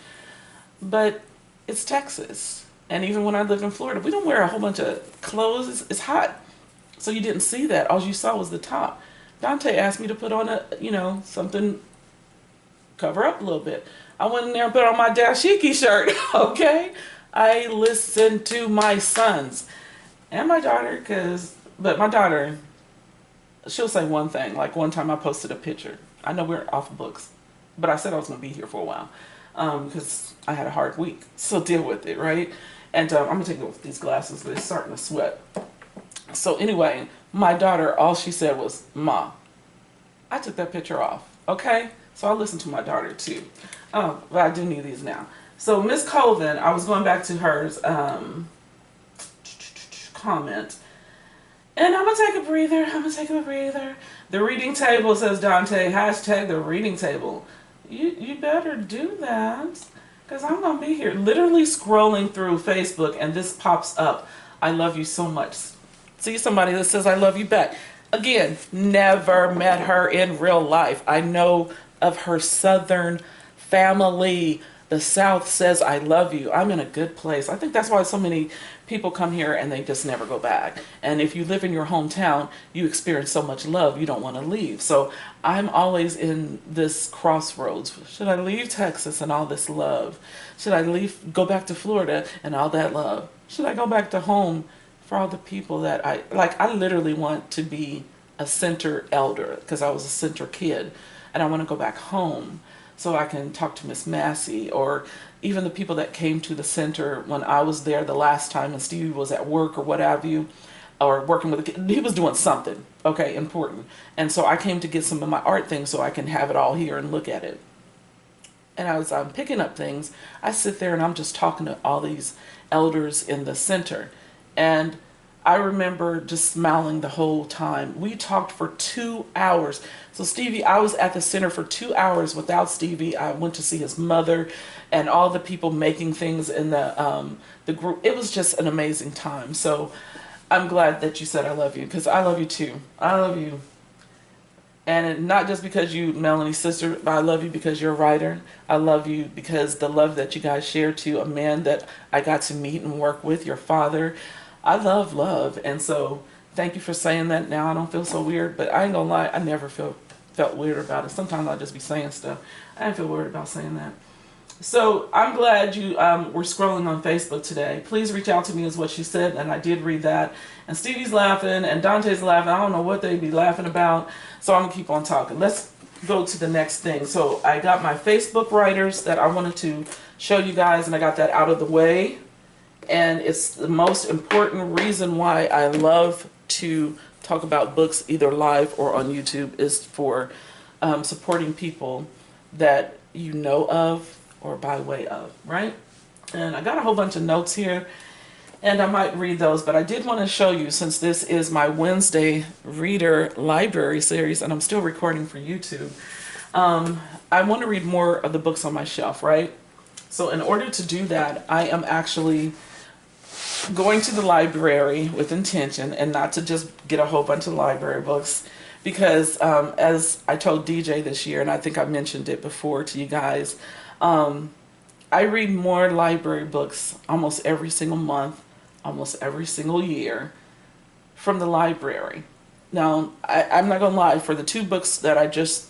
But it's Texas. And even when I lived in Florida, we don't wear a whole bunch of clothes. It's hot. So you didn't see that. All you saw was the top. Dante asked me to put on a, something, cover up a little bit. I went in there and put on my dashiki shirt, okay? I listened to my sons and my daughter, but my daughter, she'll say one thing. Like one time I posted a picture. I know we're off books, but I said I was going to be here for a while because I had a hard week. So deal with it, right? And I'm going to take off these glasses. They're starting to sweat. So anyway, my daughter, all she said was, "Ma, I took that picture off." Okay? So I listened to my daughter too. But I do need these now. So Miss Colvin, I was going back to hers comment. And I'm going to take a breather. The reading table, says Dante. Hashtag the reading table. You better do that. Because I'm going to be here literally scrolling through Facebook and this pops up. I love you so much. See somebody that says I love you back. Again, never met her in real life. I know of her southern family. The South says I love you. I'm in a good place. I think that's why so many people come here and they just never go back. And if you live in your hometown, you experience so much love, you don't want to leave. So I'm always in this crossroads. Should I leave Texas and all this love? Should I go back to Florida and all that love? Should I go back to home for all the people that I literally want to be a center elder because I was a center kid and I want to go back home so I can talk to Miss Massey or even the people that came to the center when I was there the last time and Stevie was at work or what have you, or working with a kid. He was doing something, okay, important. And so I came to get some of my art things so I can have it all here and look at it. And as I'm picking up things, I sit there and I'm just talking to all these elders in the center. And I remember just smiling the whole time. We talked for 2 hours. So Stevie, I was at the center for 2 hours without Stevie. I went to see his mother and all the people making things in the group. It was just an amazing time. So I'm glad that you said I love you because I love you too. I love you. And not just because you, Melanie's sister, but I love you because you're a writer. I love you because the love that you guys share to a man that I got to meet and work with, your father. I love love, and so thank you for saying that. Now I don't feel so weird, but I ain't gonna lie, I never felt weird about it. Sometimes I'll just be saying stuff. I didn't feel weird about saying that. So I'm glad you were scrolling on Facebook today. Please reach out to me is what she said, and I did read that. And Stevie's laughing, and Dante's laughing. I don't know what they'd be laughing about, so I'm gonna keep on talking. Let's go to the next thing. So I got my Facebook writers that I wanted to show you guys, and I got that out of the way. And it's the most important reason why I love to talk about books either live or on YouTube is for supporting people that you know of or by way of, right? And I got a whole bunch of notes here and I might read those, but I did want to show you, since this is my Wednesday reader library series and I'm still recording for YouTube, I want to read more of the books on my shelf, right? So in order to do that, I am actually going to the library with intention and not to just get a whole bunch of library books because as I told DJ this year, and I think I mentioned it before to you guys, I read more library books almost every single month, almost every single year from the library. Now, I'm not gonna lie, for the 2 books that I just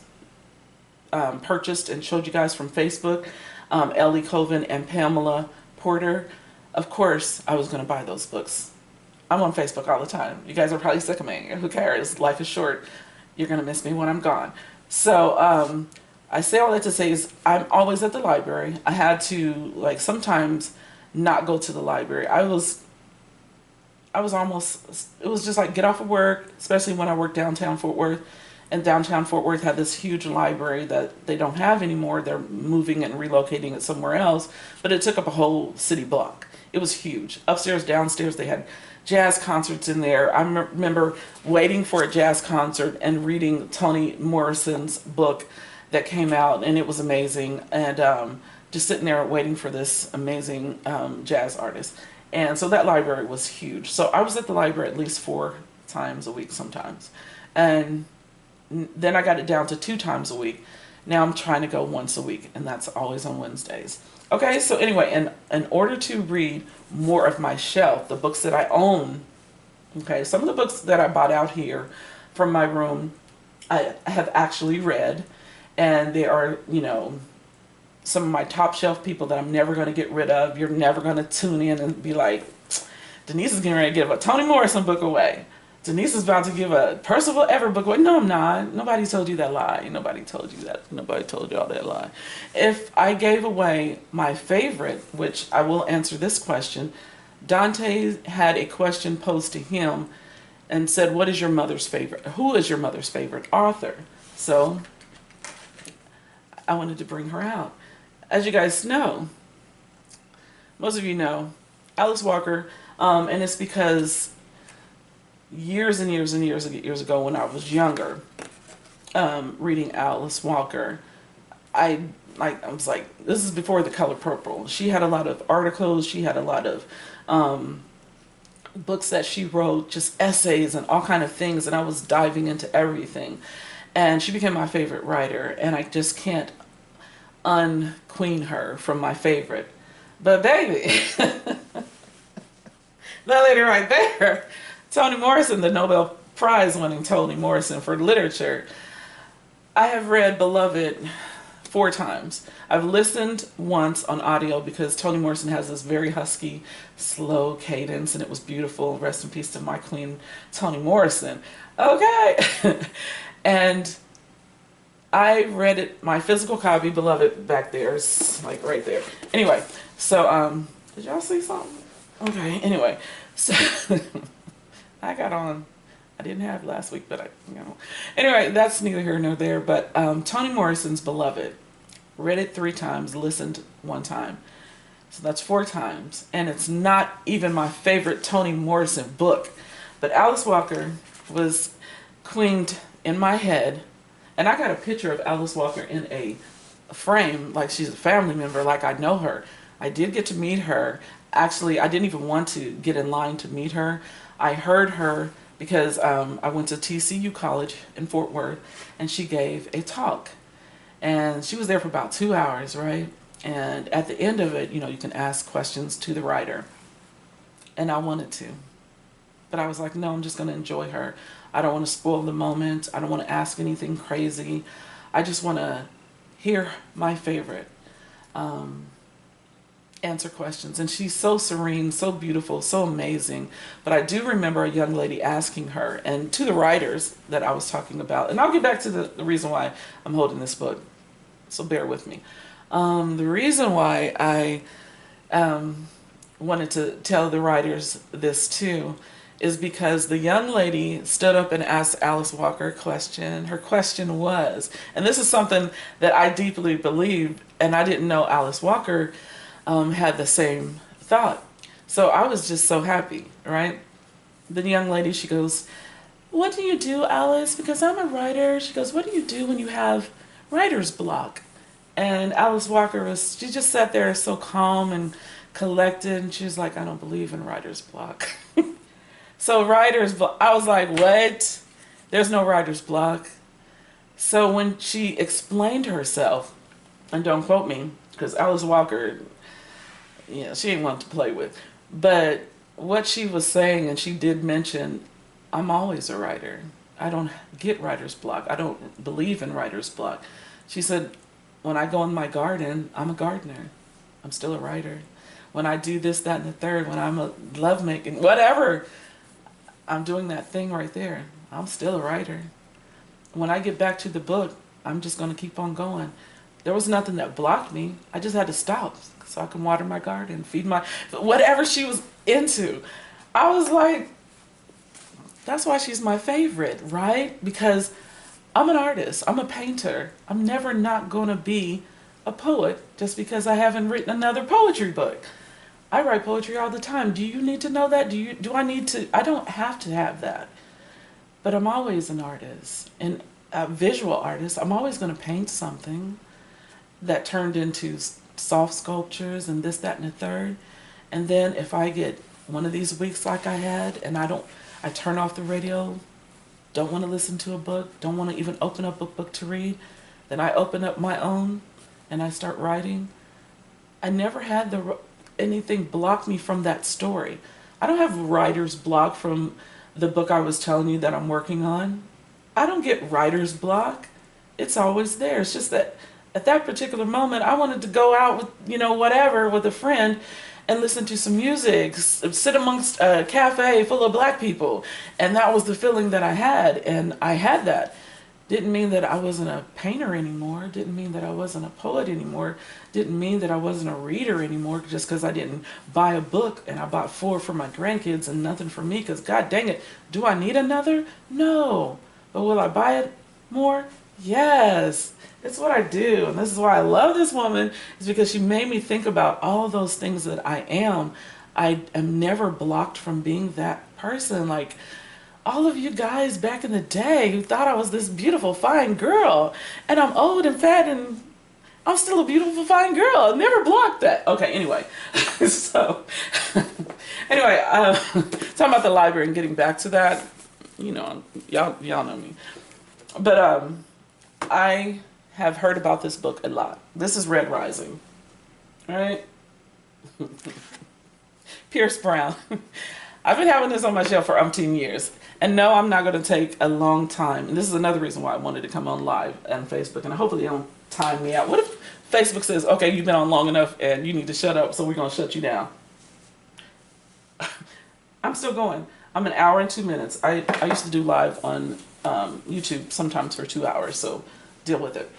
purchased and showed you guys from Facebook, L.E. Colvin and Pamela Porter, of course, I was going to buy those books. I'm on Facebook all the time. You guys are probably sick of me. Who cares? Life is short. You're going to miss me when I'm gone. So I say all that to say is I'm always at the library. I had to, sometimes not go to the library. I was almost, it was just like get off of work, especially when I worked downtown Fort Worth. And downtown Fort Worth had this huge library that they don't have anymore. They're moving and relocating it somewhere else. But it took up a whole city block. It was huge. Upstairs, downstairs, they had jazz concerts in there. I remember waiting for a jazz concert and reading Toni Morrison's book that came out, and it was amazing. And just sitting there waiting for this amazing jazz artist. And so that library was huge. So I was at the library at least 4 times a week sometimes. And then I got it down to 2 times a week. Now I'm trying to go once a week, and that's always on Wednesdays. Okay, so anyway, in order to read more of my shelf, the books that I own Okay, some of the books that I bought out here from my room, I have actually read, and they are, you know, some of my top shelf people that I'm never going to get rid of. You're never going to tune in and be like, Denise is getting ready to give a Toni Morrison book away. Denise is about to give a Percival Everett book away. No, I'm not. Nobody told you that lie. Nobody told you that. Nobody told you all that lie. If I gave away my favorite, which I will answer this question, Dante had a question posed to him and said, what is your mother's favorite? Who is your mother's favorite author? So I wanted to bring her out. As you guys know, most of you know, Alice Walker, and it's because years and years and years and years ago when I was younger, reading Alice Walker, I was like, this is before The Color Purple. She had a lot of articles, she had a lot of books that she wrote, just essays and all kind of things, and I was diving into everything. And she became my favorite writer, and I just can't unqueen her from my favorite. But baby, that lady right there, Toni Morrison, the Nobel Prize winning Toni Morrison for literature. I have read Beloved 4 times. I've listened once on audio because Toni Morrison has this very husky, slow cadence, and it was beautiful. Rest in peace to my queen, Toni Morrison. Okay. And I read it, my physical copy, Beloved, back there. It's like right there. Anyway, so, did y'all see something? Okay, anyway, so I got on. I didn't have last week, but Anyway, that's neither here nor there, but Toni Morrison's Beloved. Read it 3 times, listened 1 time. So that's 4 times. And it's not even my favorite Toni Morrison book. But Alice Walker was queened in my head. And I got a picture of Alice Walker in a frame, like she's a family member, like I know her. I did get to meet her. Actually, I didn't even want to get in line to meet her. I heard her because I went to TCU College in Fort Worth, and she gave a talk. And she was there for about 2 hours, right? And at the end of it, you know, you can ask questions to the writer. And I wanted to. But I was like, no, I'm just going to enjoy her. I don't want to spoil the moment. I don't want to ask anything crazy. I just want to hear my favorite answer questions. And she's so serene, so beautiful, so amazing. But I do remember a young lady asking her, and to the writers that I was talking about, and I'll get back to the reason why I'm holding this book, so bear with me. The reason why I wanted to tell the writers this too is because the young lady stood up and asked Alice Walker a question. Her question was, and this is something that I deeply believe, and I didn't know Alice Walker had the same thought. So I was just so happy, right? The young lady, she goes, what do you do, Alice? Because I'm a writer. She goes, what do you do when you have writer's block? And Alice Walker she just sat there so calm and collected, and she was like, I don't believe in writer's block. So writer's block, I was like, what? There's no writer's block. So when she explained herself, and don't quote me, because Alice Walker, she ain't one to play with. But what she was saying, and she did mention, I'm always a writer. I don't get writer's block. I don't believe in writer's block. She said, when I go in my garden, I'm a gardener. I'm still a writer. When I do this, that, and the third, when I'm a lovemaking, whatever, I'm doing that thing right there. I'm still a writer. When I get back to the book, I'm just going to keep on going. There was nothing that blocked me. I just had to stop so I can water my garden, feed my, whatever she was into. I was like, that's why she's my favorite, right? Because I'm an artist. I'm a painter. I'm never not going to be a poet just because I haven't written another poetry book. I write poetry all the time. Do you need to know that? Do I need to? I don't have to have that. But I'm always an artist, and a visual artist. I'm always going to paint something that turned into soft sculptures and this, that, and the third. And then if I get one of these weeks like I had, and I turn off the radio, don't want to listen to a book, don't want to even open up a book to read, then I open up my own and I start writing. I never had anything block me from that story. I don't have writer's block from the book I was telling you that I'm working on, I don't get writer's block. It's always there. It's just that at that particular moment, I wanted to go out with, whatever, with a friend and listen to some music, sit amongst a cafe full of black people. And that was the feeling that I had. And I had that. Didn't mean that I wasn't a painter anymore. Didn't mean that I wasn't a poet anymore. Didn't mean that I wasn't a reader anymore just because I didn't buy a book and I bought 4 for my grandkids and nothing for me because God dang it, do I need another? No. But will I buy it more? Yes. It's what I do. And this is why I love this woman, is because she made me think about all of those things that I am. I am never blocked from being that person. Like, all of you guys back in the day who thought I was this beautiful, fine girl, and I'm old and fat and I'm still a beautiful, fine girl. I never blocked that. Okay, anyway. So, anyway, talking about the library and getting back to that, y'all know me. But I have heard about this book a lot. This is Red Rising, right? Pierce Brown. I've been having this on my shelf for umpteen years. And no, I'm not going to take a long time. And this is another reason why I wanted to come on live on Facebook. And hopefully they don't time me out. What if Facebook says, okay, you've been on long enough and you need to shut up, so we're going to shut you down? I'm still going. I'm an hour and 2 minutes. I used to do live on YouTube sometimes for 2 hours, so deal with it.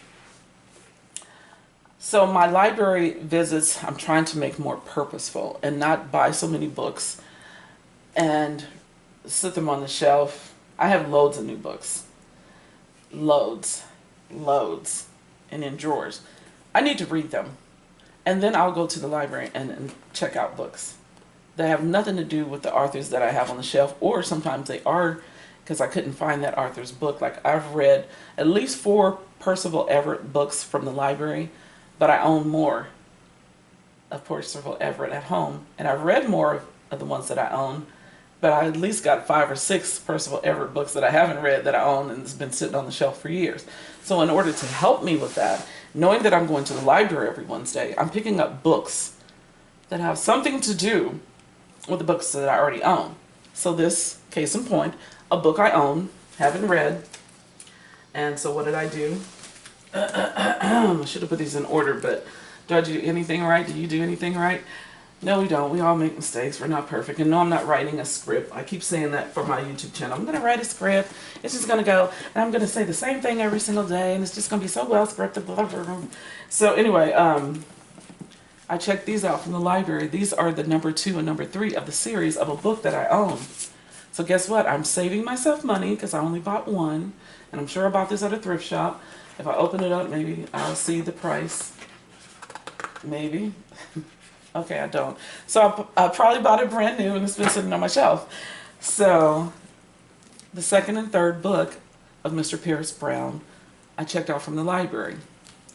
So my library visits, I'm trying to make more purposeful and not buy so many books and sit them on the shelf. I have loads of new books. Loads. And in drawers. I need to read them. And then I'll go to the library and check out books that have nothing to do with the authors that I have on the shelf, or sometimes they are because I couldn't find that author's book. Like, I've read at least 4 Percival Everett books from the library, but I own more of Percival Everett at home. And I've read more of the ones that I own, but I at least got 5 or 6 Percival Everett books that I haven't read that I own and it's been sitting on the shelf for years. So in order to help me with that, knowing that I'm going to the library every Wednesday, I'm picking up books that have something to do with the books that I already own. So this, case in point, a book I own, haven't read. And so what did I do? I should have put these in order, but do I do anything right? Do you do anything right? No, we don't. We all make mistakes. We're not perfect. And no, I'm not writing a script. I keep saying that for my YouTube channel. I'm going to write a script. It's just going to go, and I'm going to say the same thing every single day, and it's just going to be so well scripted. Blah, blah, blah. So anyway, I checked these out from the library. These are the number 2 and number 3 of the series of a book that I own. So guess what? I'm saving myself money because I only bought one, and I'm sure I bought this at a thrift shop. If I open it up, maybe I'll see the price. Maybe. Okay, I don't. So I probably bought it brand new and it's been sitting on my shelf. So the 2nd and 3rd book of Mr. Pierce Brown, I checked out from the library.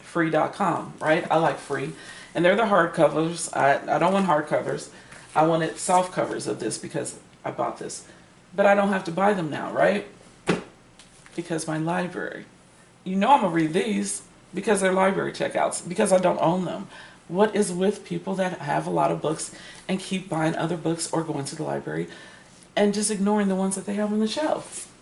Free.com, right? I like free. And they're the hardcovers. I don't want hardcovers. I wanted soft covers of this because I bought this. But I don't have to buy them now, right? Because my library. I'm going to read these because they're library checkouts, because I don't own them. What is with people that have a lot of books and keep buying other books or going to the library and just ignoring the ones that they have on the shelf?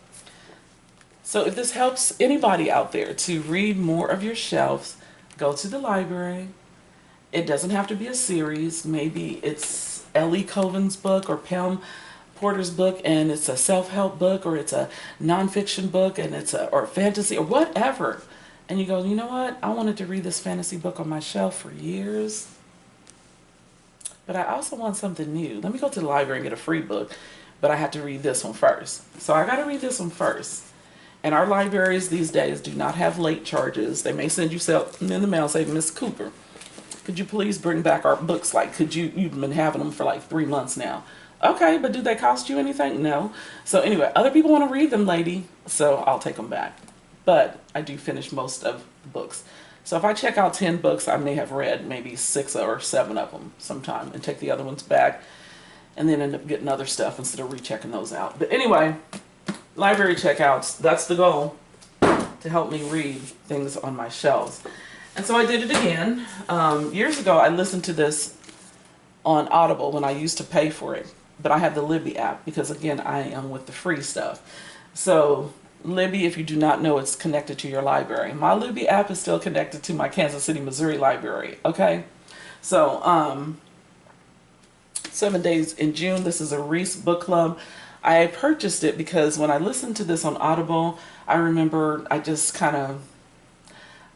So if this helps anybody out there to read more of your shelves, go to the library. It doesn't have to be a series. Maybe it's L.E. Colvin's book or Pam Porter's book and it's a self-help book, or it's a nonfiction book and it's or fantasy or whatever. And you go, you know what? I wanted to read this fantasy book on my shelf for years, but I also want something new. Let me go to the library and get a free book, but I have to read this one first. So I got to read this one first. And our libraries these days do not have late charges. They may send you something in the mail saying, Miss Cooper, could you please bring back our books? Like, you've been having them for like 3 months now. Okay, but do they cost you anything? No. So anyway, other people want to read them, lady, so I'll take them back. But I do finish most of the books. So if I check out 10 books, I may have read maybe 6 or 7 of them sometime and take the other ones back and then end up getting other stuff instead of rechecking those out. But anyway, library checkouts, that's the goal, to help me read things on my shelves. And so I did it again. Years ago, I listened to this on Audible when I used to pay for it. but I have the Libby app because, again, I am with the free stuff. So Libby, if you do not know, it's connected to your library. My Libby app is still connected to my Kansas City, Missouri library. Okay, so 7 Days in June. This is a Reese book club. I purchased it because when I listened to this on Audible, I remember I just kind of,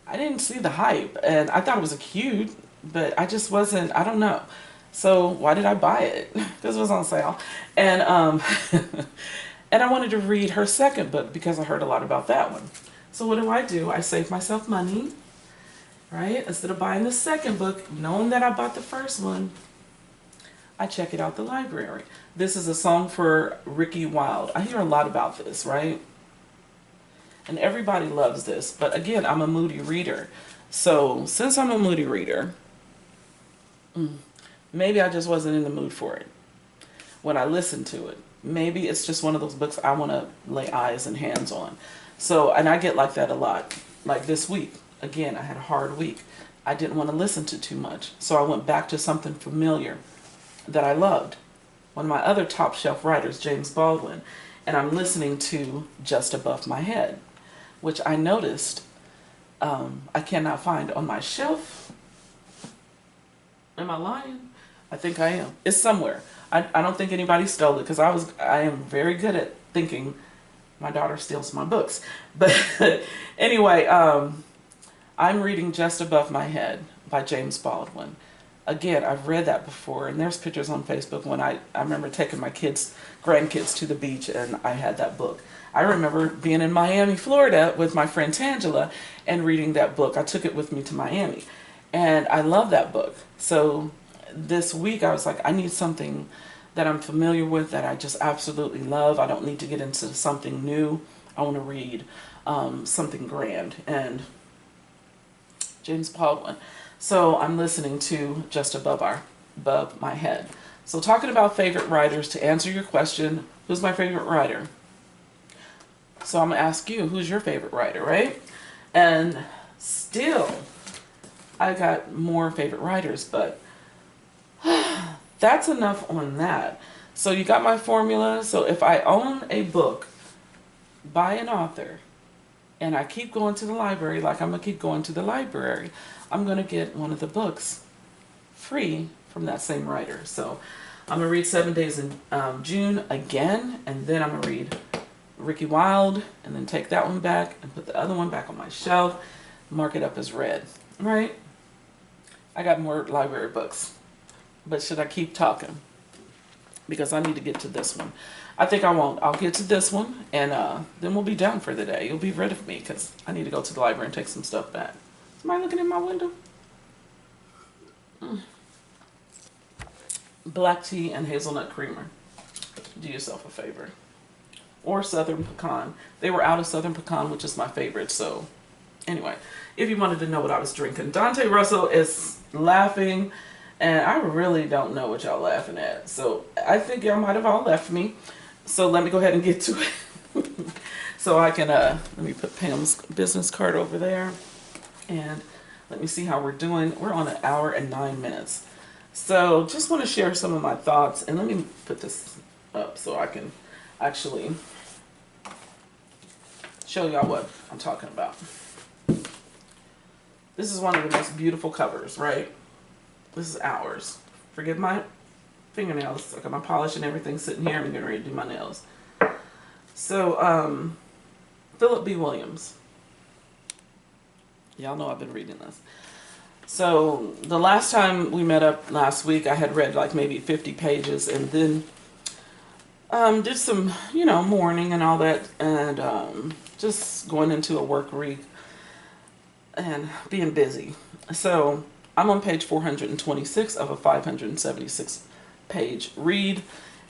I didn't see the hype, and I thought it was cute, but I just wasn't, I don't know. So why did I buy it? Because it was on sale. And and I wanted to read her second book because I heard a lot about that one. So what do? I save myself money, right? Instead of buying the second book, knowing that I bought the first one, I check it out the library. This is a song for Ricky Wilde. I hear a lot about this, right? And everybody loves this. But again, I'm a moody reader. So since I'm a moody reader, maybe I just wasn't in the mood for it when I listened to it. Maybe it's just one of those books I want to lay eyes and hands on. So, and I get like that a lot. Like this week, again, I had a hard week. I didn't want to listen to too much. So I went back to something familiar that I loved. One of my other top shelf writers, James Baldwin, and I'm listening to Just Above My Head, which I noticed I cannot find on my shelf. Am I lying? I think I am. It's somewhere. I don't think anybody stole it because I am very good at thinking my daughter steals my books. But anyway, I'm reading Just Above My Head by James Baldwin. Again, I've read that before, and there's pictures on Facebook when I remember taking my grandkids to the beach, and I had that book. I remember being in Miami, Florida with my friend Tangela and reading that book. I took it with me to Miami, and I love that book. So this week I was like, I need something that I'm familiar with, that I just absolutely love. I don't need to get into something new. I want to read something grand. And James Baldwin. So I'm listening to Just Above My Head. So talking about favorite writers, to answer your question, who's my favorite writer? So I'm going to ask you, who's your favorite writer, right? And still, I got more favorite writers, but that's enough on that. So you got my formula. So if I own a book by an author and I keep going to the library, like I'm going to keep going to the library, I'm going to get one of the books free from that same writer. So I'm going to read 7 Days in June again, and then I'm going to read Ricky Wilde, and then take that one back and put the other one back on my shelf, mark it up as read, right? I got more library books, but should I keep talking? Because I need to get to this one. I think I won't. I'll get to this one, and then we'll be done for the day. You'll be rid of me because I need to go to the library and take some stuff back. Somebody looking in my window? Black tea and hazelnut creamer. Do yourself a favor. Or Southern Pecan. They were out of Southern Pecan, which is my favorite. So anyway, if you wanted to know what I was drinking. Dante Russell is laughing, and I really don't know what y'all laughing at. So I think y'all might have all left me. So let me go ahead and get to it. So I can, let me put Pam's business card over there. And let me see how we're doing. We're on 1 hour and 9 minutes. So just want to share some of my thoughts. And let me put this up so I can actually show y'all what I'm talking about. This is one of the most beautiful covers, right? This is ours. Forgive my fingernails. I got my polish and everything sitting here. I'm getting ready to do my nails. So, Philip B. Williams. Y'all know I've been reading this. So the last time we met up last week, I had read like maybe 50 pages, and then did some, mourning and all that, and just going into a work week and being busy. So I'm on page 426 of a 576 page read,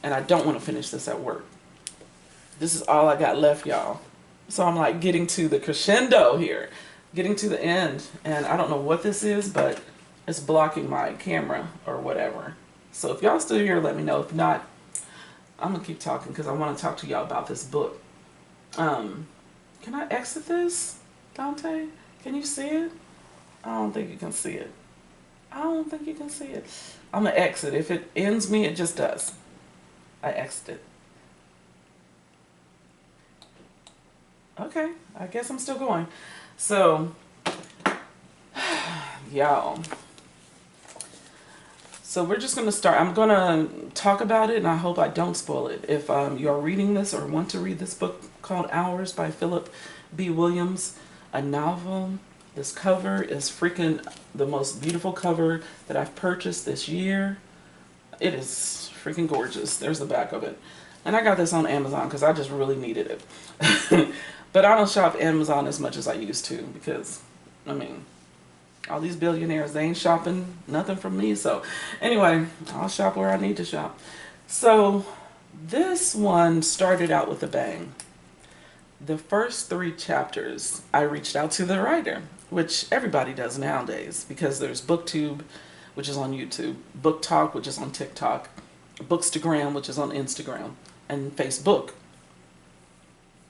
and I don't want to finish this at work. This is all I got left, y'all. So I'm like getting to the crescendo here. Getting to the end, and I don't know what this is, but it's blocking my camera or whatever. So if y'all still here, let me know. If not, I'm gonna keep talking because I want to talk to y'all about this book. Can I exit this, Dante? Can you see it? I don't think you can see it. I don't think you can see it. I'm gonna exit. If it ends me, it just does. I X'd it. Okay, I guess I'm still going. So, y'all. So we're just going to start. I'm going to talk about it, and I hope I don't spoil it. If you're reading this or want to read this book called Hours by Philip B. Williams, a novel, this cover is freaking the most beautiful cover that I've purchased this year. It is freaking gorgeous. There's the back of it. And I got this on Amazon because I just really needed it. But I don't shop Amazon as much as I used to because, I mean, all these billionaires, they ain't shopping nothing from me. So anyway, I'll shop where I need to shop. So this one started out with a bang. The first 3 chapters, I reached out to the writer, which everybody does nowadays because there's BookTube, which is on YouTube, Book Talk, which is on TikTok, Bookstagram, which is on Instagram, and Facebook,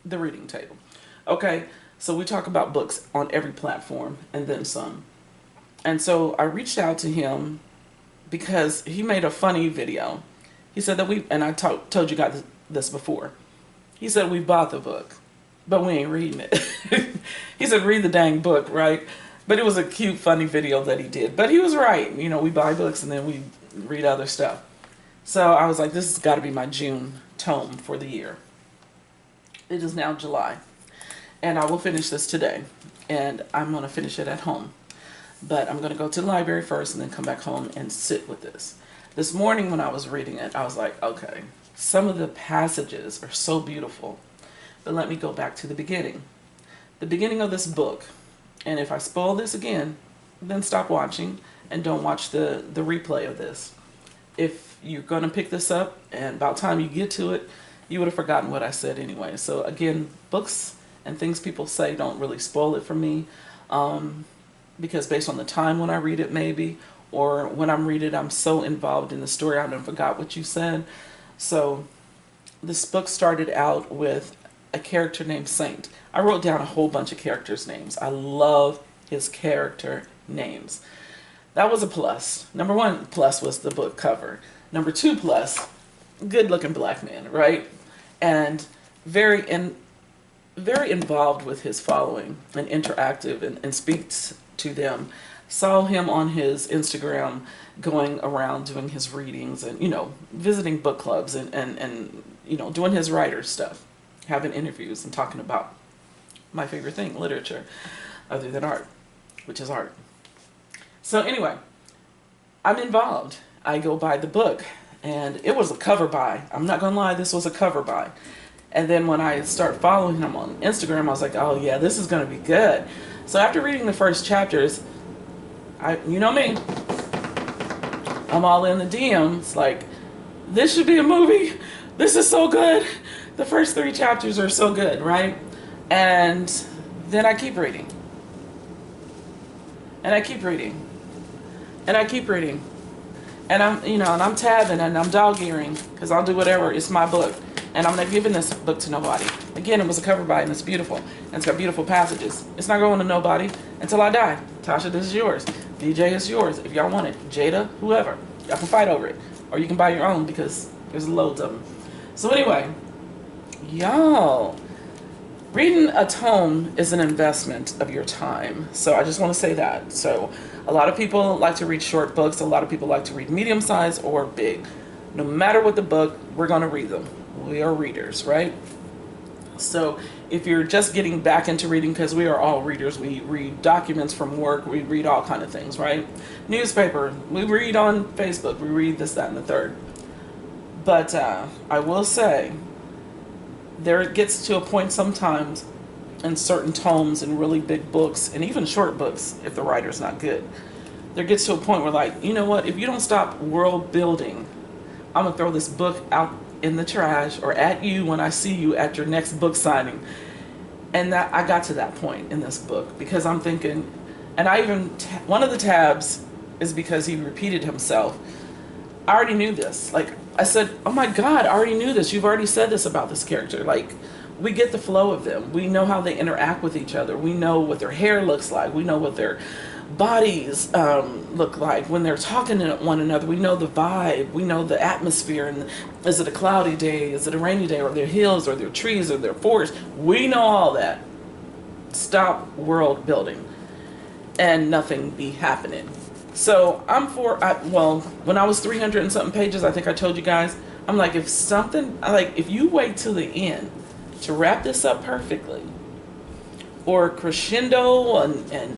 the reading table. Okay, so we talk about books on every platform and then some. And so I reached out to him because he made a funny video. He said that and I told you guys this before. He said we bought the book, but we ain't reading it. He said read the dang book, right? But it was a cute, funny video that he did. But he was right. You know, we buy books and then we read other stuff. So I was like, this has got to be my June tome for the year. It is now July. And I will finish this today. And I'm going to finish it at home. But I'm going to go to the library first and then come back home and sit with this. This morning when I was reading it, I was like, okay, some of the passages are so beautiful. But let me go back to the beginning. The beginning of this book. And if I spoil this again, then stop watching and don't watch the replay of this. If you're going to pick this up and about time you get to it, you would have forgotten what I said anyway. So again, books and things people say don't really spoil it for me. Because based on the time when I read it maybe, or when I'm reading it, I'm so involved in the story I don't forgot what you said. So this book started out with a character named Saint. I wrote down a whole bunch of characters' names. I love his character names. That was a plus. Number 1 plus was the book cover. Number 2 plus, good looking black man, right? And very involved with his following and interactive and speaks to them. Saw him on his Instagram going around doing his readings and, you know, visiting book clubs and you know, doing his writer stuff, having interviews and talking about my favorite thing, literature, other than art, which is art. So anyway, I'm involved. I go buy the book and it was a cover buy. I'm not gonna lie, this was a cover buy. And then when I start following him on Instagram, I was like, oh yeah, this is gonna be good. So after reading the first chapters, you know me, I'm all in the DMs like, this should be a movie. This is so good. The first 3 chapters are so good, right? And then I keep reading. And I keep reading. And I keep reading. And I'm, you know, and I'm tabbing and I'm dog-earing because I'll do whatever. It's my book. And I'm not giving this book to nobody. Again, it was a cover by and it's beautiful. And it's got beautiful passages. It's not going to nobody until I die. Tasha, this is yours. DJ is yours. If y'all want it. Jada, whoever. Y'all can fight over it. Or you can buy your own because there's loads of them. So anyway, y'all, reading a tome is an investment of your time. So I just want to say that. So a lot of people like to read short books. A lot of people like to read medium size or big. No matter what the book, we're going to read them. We are readers, right? So if you're just getting back into reading, because we are all readers, we read documents from work, we read all kind of things, right? Newspaper, we read on Facebook, we read this, that, and the third. But I will say, there it gets to a point sometimes in certain tomes and really big books, and even short books, if the writer's not good, there gets to a point where like, you know what, if you don't stop world building, I'm going to throw this book out in the trash or at you when I see you at your next book signing. And that I got to that point in this book because I'm thinking, and I even, one of the tabs is because he repeated himself. I already knew this. Like I said, oh my God, I already knew this. You've already said this about this character. Like we get the flow of them. We know how they interact with each other. We know what their hair looks like. We know what their bodies look like when they're talking to one another. We know the vibe, we know the atmosphere, and is it a cloudy day, is it a rainy day, or there hills, or there trees, or there forests. We know all that. Stop world building and nothing be happening. So I'm for, well, when I was 300 and something pages, I think I told you guys, I'm like, if you wait till the end to wrap this up perfectly, or crescendo and